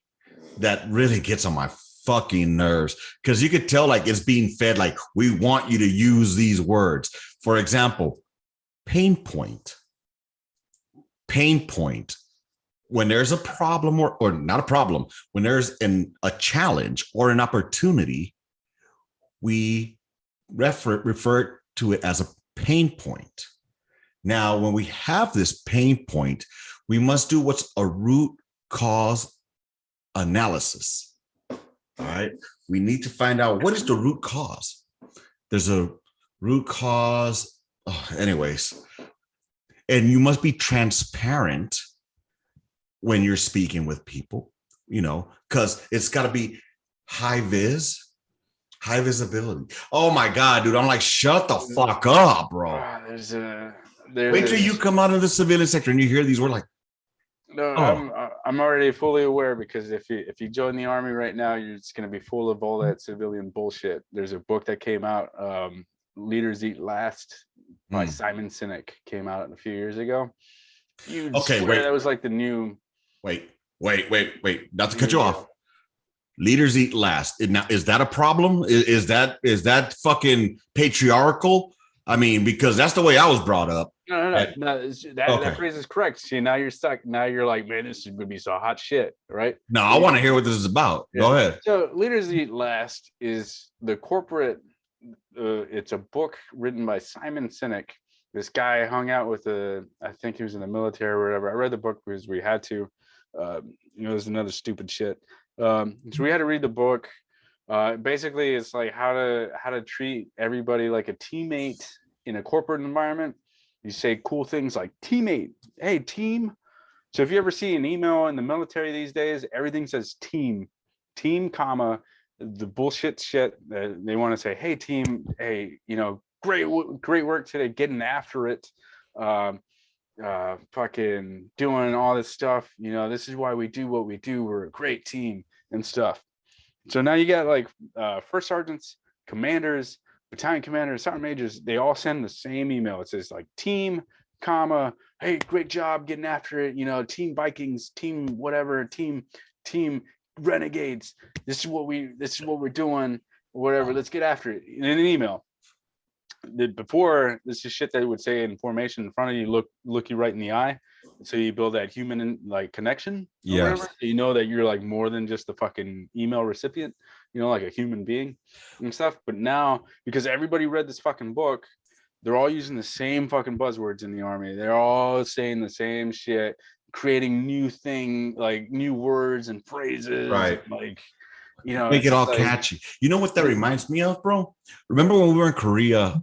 that really gets on my fucking nerves, because you could tell like it's being fed like, we want you to use these words. For example, pain point. When there's a problem or not a problem, when there's a challenge or an opportunity, we refer to it as a pain point. Now, when we have this pain point, we must do what's a root cause analysis. All right. We need to find out what is the root cause. There's a root cause. Anyways, and you must be transparent when you're speaking with people, you know, because it's got to be high visibility. Oh my God, dude. I'm like, shut the fuck up, bro. Wait till you come out of the civilian sector and you hear these words like, no, I'm already fully aware, because if you join the army right now, you're just going to be full of all that civilian bullshit. There's a book that came out, Leaders Eat Last by Simon Sinek, came out a few years ago. Okay, wait. That was like the new. Wait. Not to cut you off. Leaders eat last. Now, is that a problem? Is that fucking patriarchal? I mean, because that's the way I was brought up. No. That phrase is correct. See, now you're stuck. Now you're like, man, this is gonna be so hot shit, right? No, I want to hear what this is about. Yeah. Go ahead. So, Leaders Eat Last is the corporate. It's a book written by Simon Sinek. this guy hung out with I think he was in the military or whatever. I read the book because we had to. It was another stupid shit. So we had to read the book. Basically, it's like how to treat everybody like a teammate in a corporate environment. You say cool things like teammate, hey team. So if you ever see an email in the military these days, everything says team, comma, the bullshit shit. They want to say, hey team, hey, great work today, getting after it. Fucking doing all this stuff. This is why we do what we do. We're a great team and stuff. So now you got like first sergeants, commanders, battalion commanders, sergeant majors. They all send the same email. It says like team, comma, hey, great job getting after it. Team Vikings, team whatever, team renegades. This is what we're doing. Whatever. Let's get after it in an email. Before, this is shit that would say in formation in front of you, look you right in the eye, so you build that human like connection. Yes. So you know that you're like more than just the fucking email recipient, like a human being and stuff. But now, because everybody read this fucking book, they're all using the same fucking buzzwords in the army. They're all saying the same shit, creating new words and phrases, Right. like make it all catchy. You know what that reminds me of, bro? Remember when we were in Korea?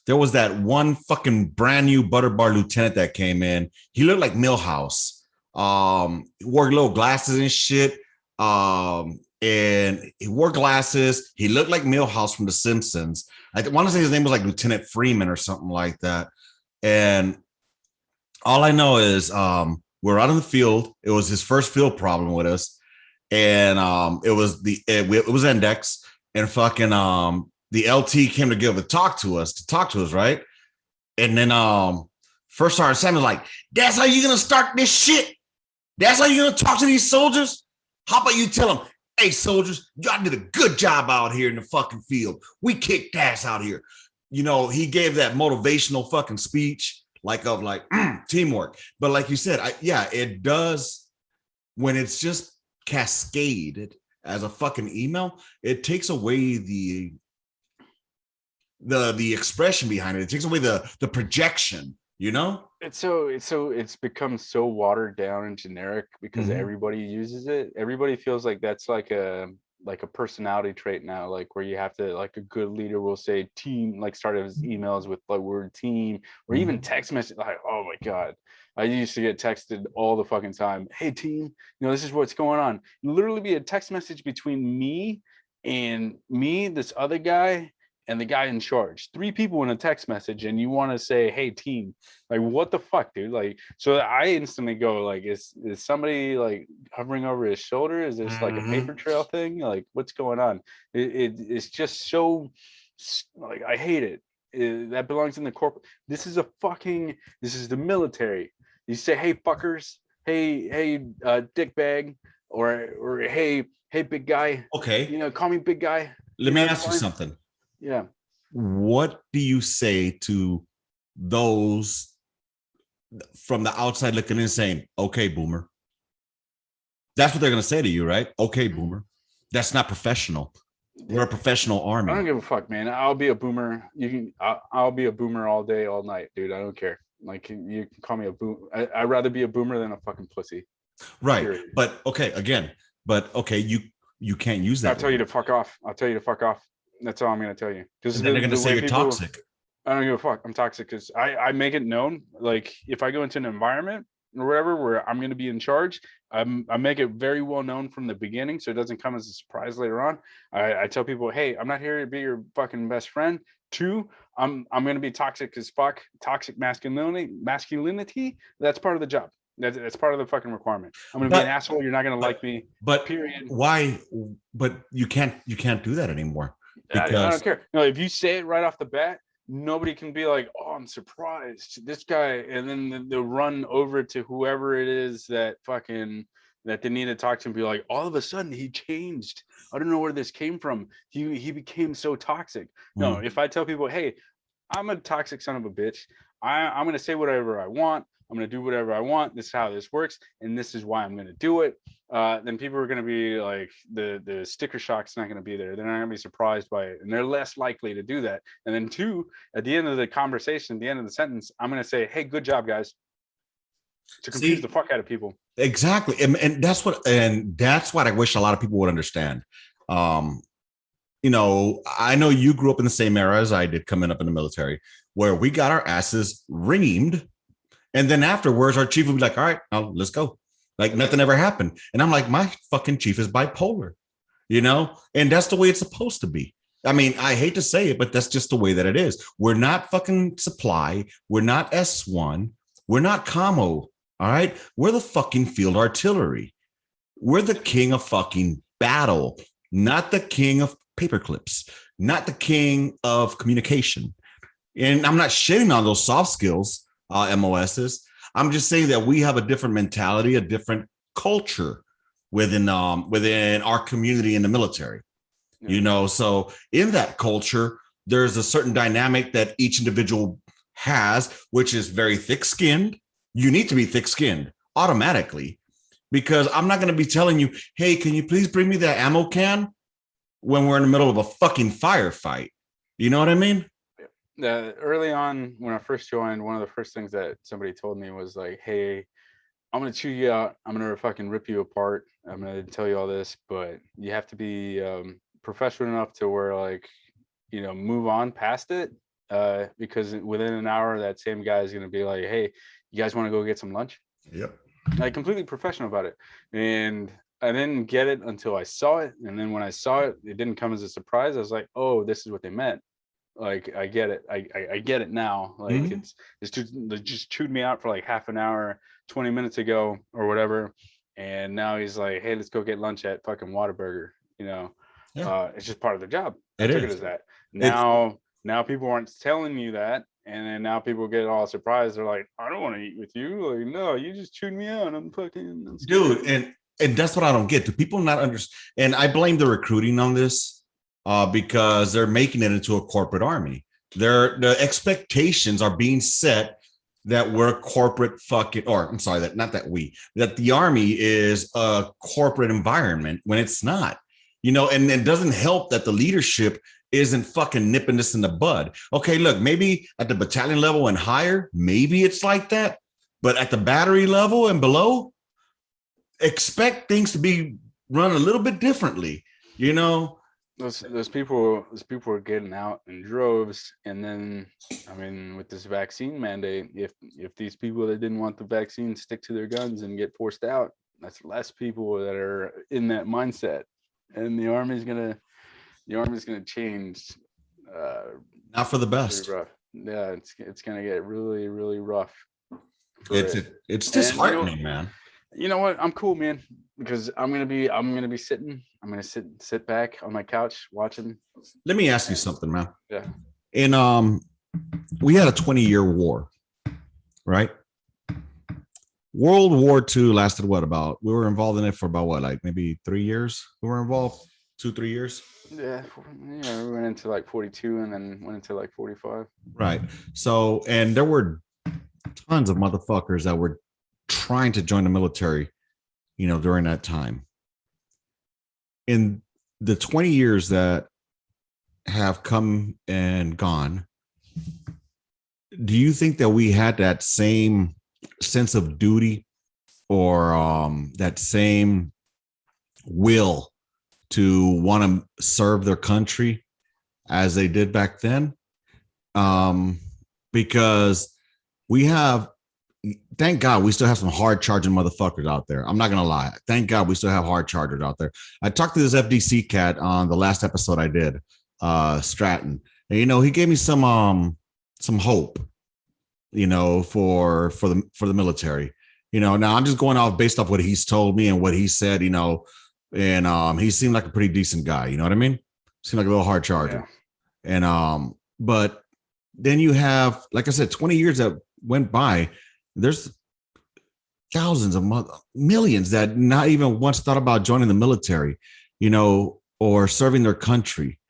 There was that one fucking brand new butter bar lieutenant that came in. He looked like Milhouse. He wore little glasses and shit. And he wore glasses. He looked like Milhouse from The Simpsons. I want to say his name was like Lieutenant Freeman or something like that. And all I know is we're out in the field. It was his first field problem with us. And it was index, and fucking the LT came to give a talk to us, right? And then first sergeant Sam was like, that's how you're gonna start this shit? That's how you're gonna talk to these soldiers? How about you tell them, hey soldiers, y'all did a good job out here in the fucking field. We kicked ass out here. He gave that motivational fucking speech like teamwork. But like you said, it does, when it's just cascaded as a fucking email, it takes away the expression behind it. It takes away the projection, it's become so watered down and generic because everybody uses it. Everybody feels like that's like a personality trait now, like where you have to, like a good leader will say team, like start his emails with the word team, or even text message. Like, oh my God, I used to get texted all the fucking time. Hey team, this is what's going on. It'd literally be a text message between me, this other guy, and the guy in charge. 3 people in a text message, and you want to say, hey team, like what the fuck, dude? Like, so I instantly go like, is somebody like hovering over his shoulder? Is this like a paper trail thing? Like, what's going on? It's just so, like, I hate it. That belongs in the corporate. This is the military. You say, hey fuckers, hey dick bag, or hey big guy. Okay. Call me big guy. Let me ask you something. Yeah. What do you say to those from the outside looking in saying, okay, boomer? That's what they're going to say to you, right? Okay, boomer. That's not professional. We're a professional army. I don't give a fuck, man. I'll be a boomer. I'll be a boomer all day, all night, dude. I don't care. Like, you can call me a boomer. I'd rather be a boomer than a fucking pussy. Right. Period. But okay, you can't use that. I'll tell you to fuck off. That's all I'm going to tell you. Because they're going to say you're toxic. I don't give a fuck. I'm toxic because I make it known. Like, if I go into an environment or whatever where I'm going to be in charge, I make it very well known from the beginning, so it doesn't come as a surprise later on. I tell people, hey, I'm not here to be your fucking best friend. 2, I'm going to be toxic as fuck. Toxic masculinity. That's part of the job. That's part of the fucking requirement. I'm going to be an asshole. You're not going to like me. But period. Why? But you can't do that anymore. Because I don't care. If you say it right off the bat, nobody can be like, oh, I'm surprised this guy, and then they'll run over to whoever it is that they need to talk to and be like, all of a sudden he changed. I don't know where this came from. He became so toxic. No, if I tell people, hey, I'm a toxic son of a bitch, I'm gonna say whatever I want. I'm going to do whatever I want. This is how this works. And this is why I'm going to do it. Then people are going to be like, the sticker shock's not going to be there. They're not going to be surprised by it. And they're less likely to do that. And then two, at the end of the conversation, at the end of the sentence, I'm going to say, hey, good job, guys. To confuse the fuck out of people. Exactly. And that's what I wish a lot of people would understand. You know, I know you grew up in the same era as I did coming up in the military, where we got our asses reamed. And then afterwards, our chief would be like, all right, now let's go. Like nothing ever happened. And I'm like, my fucking chief is bipolar, you know, and that's the way it's supposed to be. I mean, I hate to say it, but that's just the way that it is. We're not fucking supply. We're not S1. We're not commo. All right. We're the fucking field artillery. We're the king of fucking battle, not the king of paper clips, not the king of communication. And I'm not shitting on those soft skills, MOSs. I'm just saying that we have a different mentality, a different culture within our community in the military. Yeah. You know, so in that culture, there's a certain dynamic that each individual has, which is very thick-skinned. You need to be thick-skinned automatically, because I'm not going to be telling you, hey, can you please bring me that ammo can when we're in the middle of a fucking firefight? You know what I mean? Early on, when I first joined, one of the first things that somebody told me was like, hey, I'm going to chew you out. I'm going to fucking rip you apart. I'm going to tell you all this, but you have to be professional enough to where, like, you know, move on past it. Because within an hour, that same guy is going to be like, hey, you guys want to go get some lunch? Yep. Like, completely professional about it. And I didn't get it until I saw it. And then when I saw it, it didn't come as a surprise. I was like, oh, this is what they meant. Like, I get it. I get it now. Like, they just chewed me out for like half an hour, 20 minutes ago or whatever. And now he's like, hey, let's go get lunch at fucking Whataburger. You know, it's just part of the job. I took it as that. Now people aren't telling you that. And then now people get all surprised. They're like, I don't want to eat with you. Like, no, you just chewed me out. I'm fucking dude. And that's what I don't get. Do people not understand? And I blame the recruiting on this. Because they're making it into a corporate army. The expectations are being set that we're corporate fucking, or I'm sorry, that the army is a corporate environment when it's not, you know, and it doesn't help that the leadership isn't fucking nipping this in the bud. Okay, look, maybe at the battalion level and higher, maybe it's like that, but at the battery level and below, expect things to be run a little bit differently, you know. Those people are getting out in droves. And then, I mean, with this vaccine mandate, if these people that didn't want the vaccine stick to their guns and get forced out, that's less people that are in that mindset. And the army's gonna change. Not for the best. Rough. Yeah, it's gonna get really, really rough. It's disheartening, man. You know what? I'm cool, man, because I'm gonna be sitting. I'm gonna sit back on my couch watching. Let me ask you something, man. Yeah. And we had a 20-year war, right? World War II lasted what about? We were involved in it for about what, like maybe 3 years? We were involved 2-3 years. Yeah, we went into like 42 and then went into like 45. Right. So, and there were tons of motherfuckers that were trying to join the military, you know, during that time. In the 20 years that have come and gone, do you think that we had that same sense of duty or that same will to want to serve their country as they did back then? Because we have, thank God we still have some hard charging motherfuckers out there. I'm not going to lie. Thank God we still have hard chargers out there. I talked to this FDC cat on the last episode I did, Stratton. And, you know, he gave me some hope, you know, for the military. You know, now I'm just going off based off what he's told me and what he said, you know, and he seemed like a pretty decent guy. You know what I mean? Seemed like a little hard charger. Yeah. And but then you have, like I said, 20 years that went by. There's thousands of millions that not even once thought about joining the military, you know, or serving their country.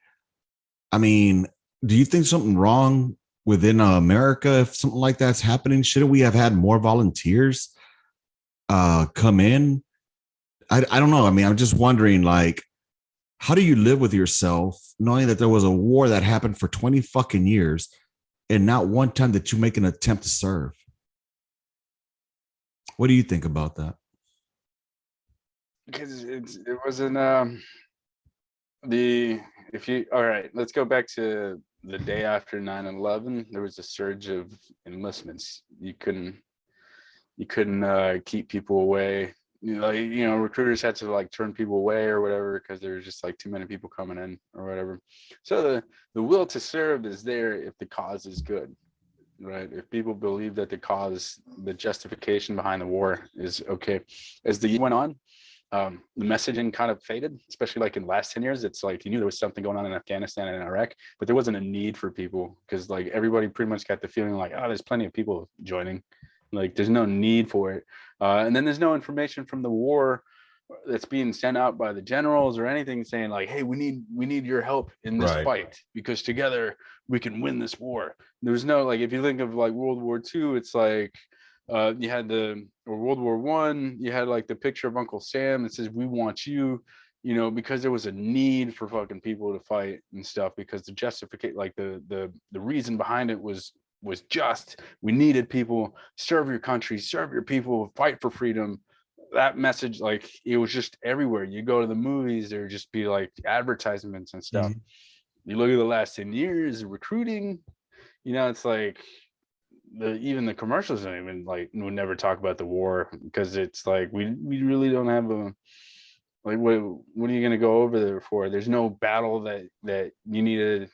I mean, do you think something wrong within America, if something like that's happening? Shouldn't we have had more volunteers come in? I don't know. I mean, I'm just wondering, like, how do you live with yourself knowing that there was a war that happened for 20 fucking years and not one time that you make an attempt to serve? What do you think about that? Because it wasn't the if you all right, let's go back to the day after 9/11. There was a surge of enlistments. You couldn't keep people away. Recruiters had to like turn people away or whatever because there was just like too many people coming in or whatever. So the will to serve is there if the cause is good, right? If people believe that the justification behind the war is okay. As the year went on, the messaging kind of faded, especially like in the last 10 years. It's like you knew there was something going on in Afghanistan and in Iraq, but there wasn't a need for people because like everybody pretty much got the feeling like, oh, there's plenty of people joining. Like there's no need for it. And then there's no information from the war that's being sent out by the generals or anything saying like, hey, we need your help in this fight because together we can win this war. There's no, like, if you think of like World War II, it's like you had or World War I, you had like the picture of Uncle Sam that says, we want you, because there was a need for fucking people to fight and stuff, because the justification, like the reason behind it was just, we needed people, serve your country, serve your people, fight for freedom. That message, like, it was just everywhere. You go to the movies, there would just be like advertisements and stuff. You look at the last 10 years of recruiting, it's like even the commercials don't even like would never talk about the war, because it's like we really don't have a, like, what are you going to go over there for? There's no battle that you need to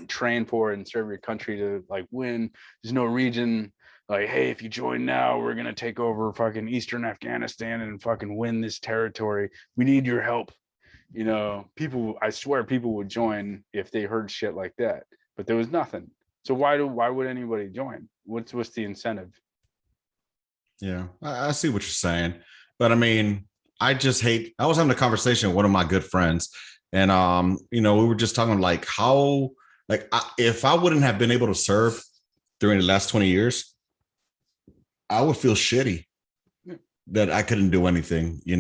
train for and serve your country to like win. There's no region like, hey, if you join now, we're going to take over fucking Eastern Afghanistan and fucking win this territory. We need your help. People, I swear people would join if they heard shit like that, but there was nothing. So why would anybody join? What's the incentive? Yeah, I see what you're saying, but I mean, I was having a conversation with one of my good friends, and we were just talking like how, like, if I wouldn't have been able to serve during the last 20 years, I would feel shitty that I couldn't do anything. You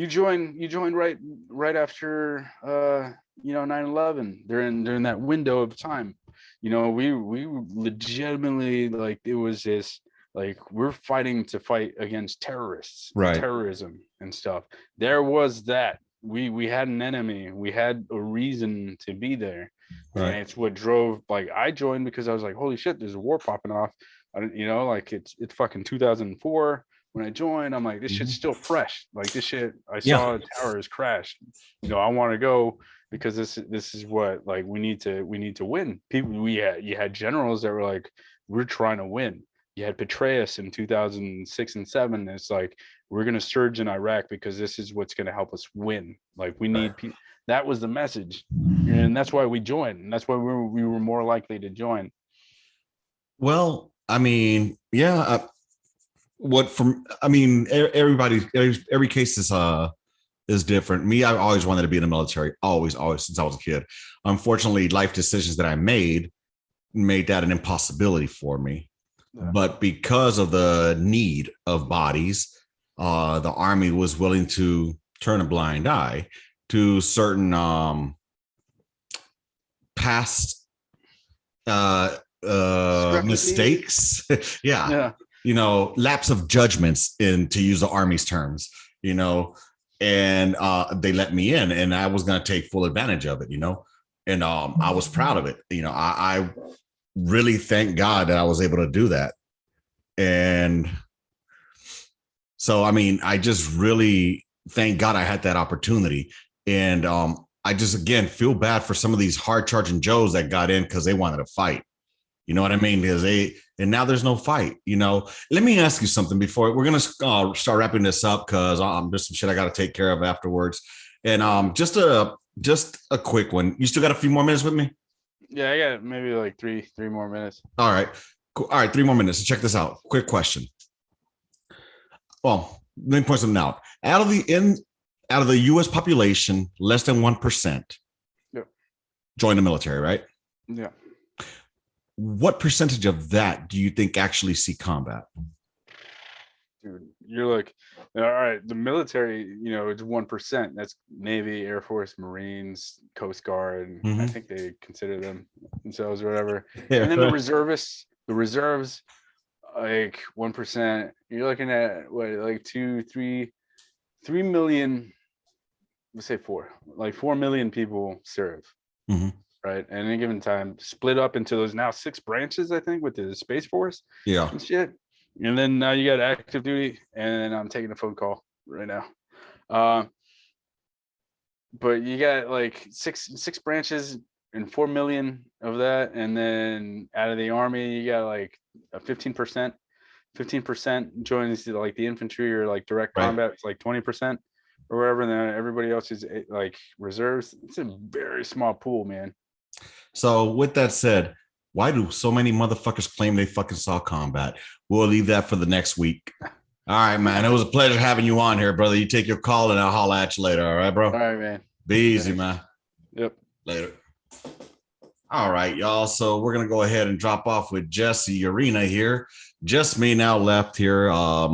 joined right after 9/11, during that window of time. We legitimately, like, it was this, like, we're fighting to fight against terrorists, right? Terrorism and stuff. There was that. We had an enemy. We had a reason to be there. Right. And it's what drove, like, I joined because I was like, holy shit, there's a war popping off. Like, it's fucking 2004 when I joined. I'm like, this shit's still fresh. Like, this shit, I saw towers crash. I want to go because this is what, like, we need to win. You had generals that were like, we're trying to win. You had Petraeus in 2006 and 7. It's like, we're going to surge in Iraq because this is what's going to help us win. Like, we need people. That was the message. And that's why we joined. And that's why we were more likely to join. Well, I mean, yeah. Every case is different. Me, I always wanted to be in the military, always since I was a kid. Unfortunately, life decisions that I made that an impossibility for me. Yeah. But because of the need of bodies, the Army was willing to turn a blind eye to certain past mistakes. Yeah. Lapse of judgments, to use the Army's terms, and they let me in, and I was going to take full advantage of it, and I was proud of it. I really thank God that I was able to do that. And so, I mean, I just really thank God I had that opportunity. And I just, again, feel bad for some of these hard charging Joes that got in because they wanted to fight. You know what I mean? Because and now there's no fight. Let me ask you something before we're going to start wrapping this up, because there's some shit I got to take care of afterwards. And just a quick one. You still got a few more minutes with me? Yeah, I got maybe like three more minutes. All right. Cool. All right. 3 more minutes. So check this out. Quick question. Well, let me point something out. Out of the U.S. population, less than 1% join the military, right? Yeah. what percentage of that do you think actually see combat? Dude, you're like, all right, the military, it's 1%. That's Navy, Air Force, Marines, Coast Guard. And I think they consider themselves or whatever. Yeah, And then the reserves, like 1%. You're looking at what, like 3 million, let's say 4 million people serve, right? At any given time, split up into those now 6 branches, I think, with the Space Force yeah. and shit. And then now you got active duty, and I'm taking a phone call right now. But you got like six branches and 4 million of that, and then out of the Army, you got like a 15%. 15% joins like the infantry or like direct combat. It's like 20% or whatever. And then everybody else is like reserves. It's a very small pool, man. So with that said, why do so many motherfuckers claim they fucking saw combat? We'll leave that for the next week. All right, man. It was a pleasure having you on here, brother. You take your call and I'll holler at you later. All right, bro? All right, man. Be easy, man. Yep. Later. All right, y'all. So we're going to go ahead and drop off with Jesse Urena here. Just me now left here. I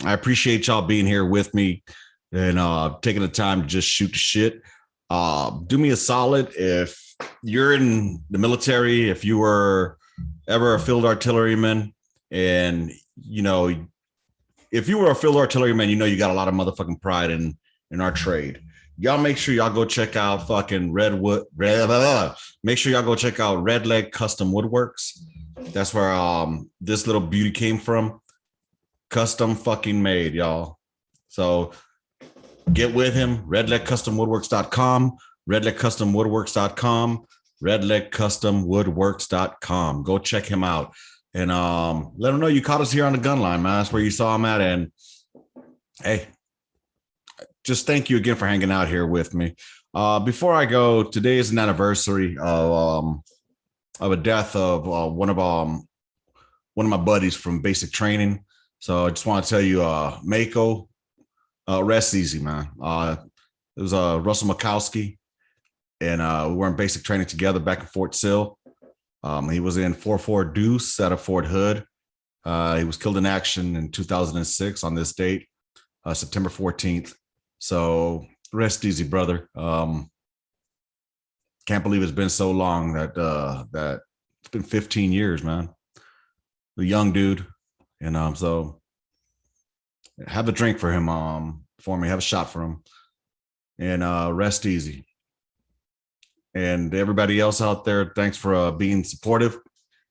appreciate y'all being here with me and taking the time to just shoot the shit. Do me a solid. If you're in the military, if you were ever a field artilleryman, and if you were a field artilleryman, you got a lot of motherfucking pride in our trade. Y'all make sure y'all go check out fucking make sure y'all go check out Red Leg Custom Woodworks. That's where this little beauty came from. Custom fucking made, y'all. So get with him. redlegcustomwoodworks.com, redlegcustomwoodworks.com, redlegcustomwoodworks.com. Go check him out and let him know you caught us here on the gun line, man. That's where you saw him at. And hey, just thank you again for hanging out here with me. Before I go, today is an anniversary of a death of one of my buddies from basic training. So I just want to tell you, Mako, rest easy, man. It was Russell Mikowski, and we were in basic training together back in Fort Sill. He was in 4-4 Deuce out of Fort Hood. He was killed in action in 2006 on this date, September 14th. So rest easy, brother. Can't believe it's been so long that it's been 15 years, man. The young dude. And so have a drink for him, for me, have a shot for him, and rest easy. And everybody else out there, thanks for being supportive.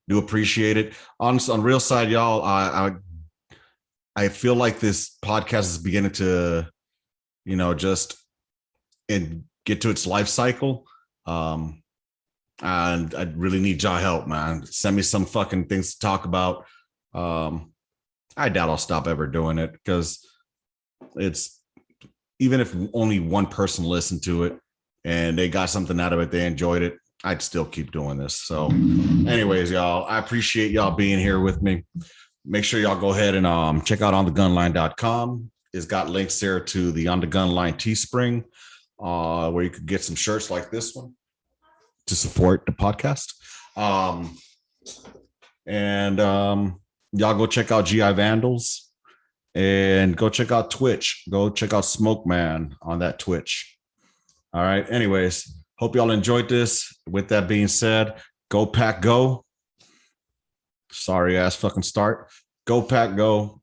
Do appreciate it. On real side, y'all, I feel like this podcast is beginning to, just and get to its life cycle. And I really need y'all help, man. Send me some fucking things to talk about. I doubt I'll stop ever doing it, because it's, even if only one person listened to it and they got something out of it, they enjoyed it, I'd still keep doing this. So anyways, y'all, I appreciate y'all being here with me. Make sure y'all go ahead and check out onthegunline.com. It's got links there to the On the Gun Line Teespring, where you could get some shirts like this one to support the podcast. And y'all go check out GI Vandals, and go check out Twitch. Go check out Smoke Man on that Twitch. All right. Anyways, hope y'all enjoyed this. With that being said, go Pack Go. Sorry ass fucking start. Go Pack Go.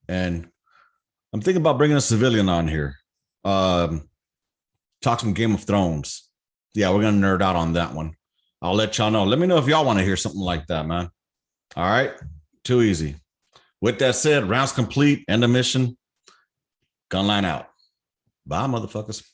And I'm thinking about bringing a civilian on here. Talk some Game of Thrones. Yeah, we're gonna nerd out on that one. I'll let y'all know. Let me know if y'all want to hear something like that, man. All right. Too easy. With that said, rounds complete. End of mission. Gunline out. Bye, motherfuckers.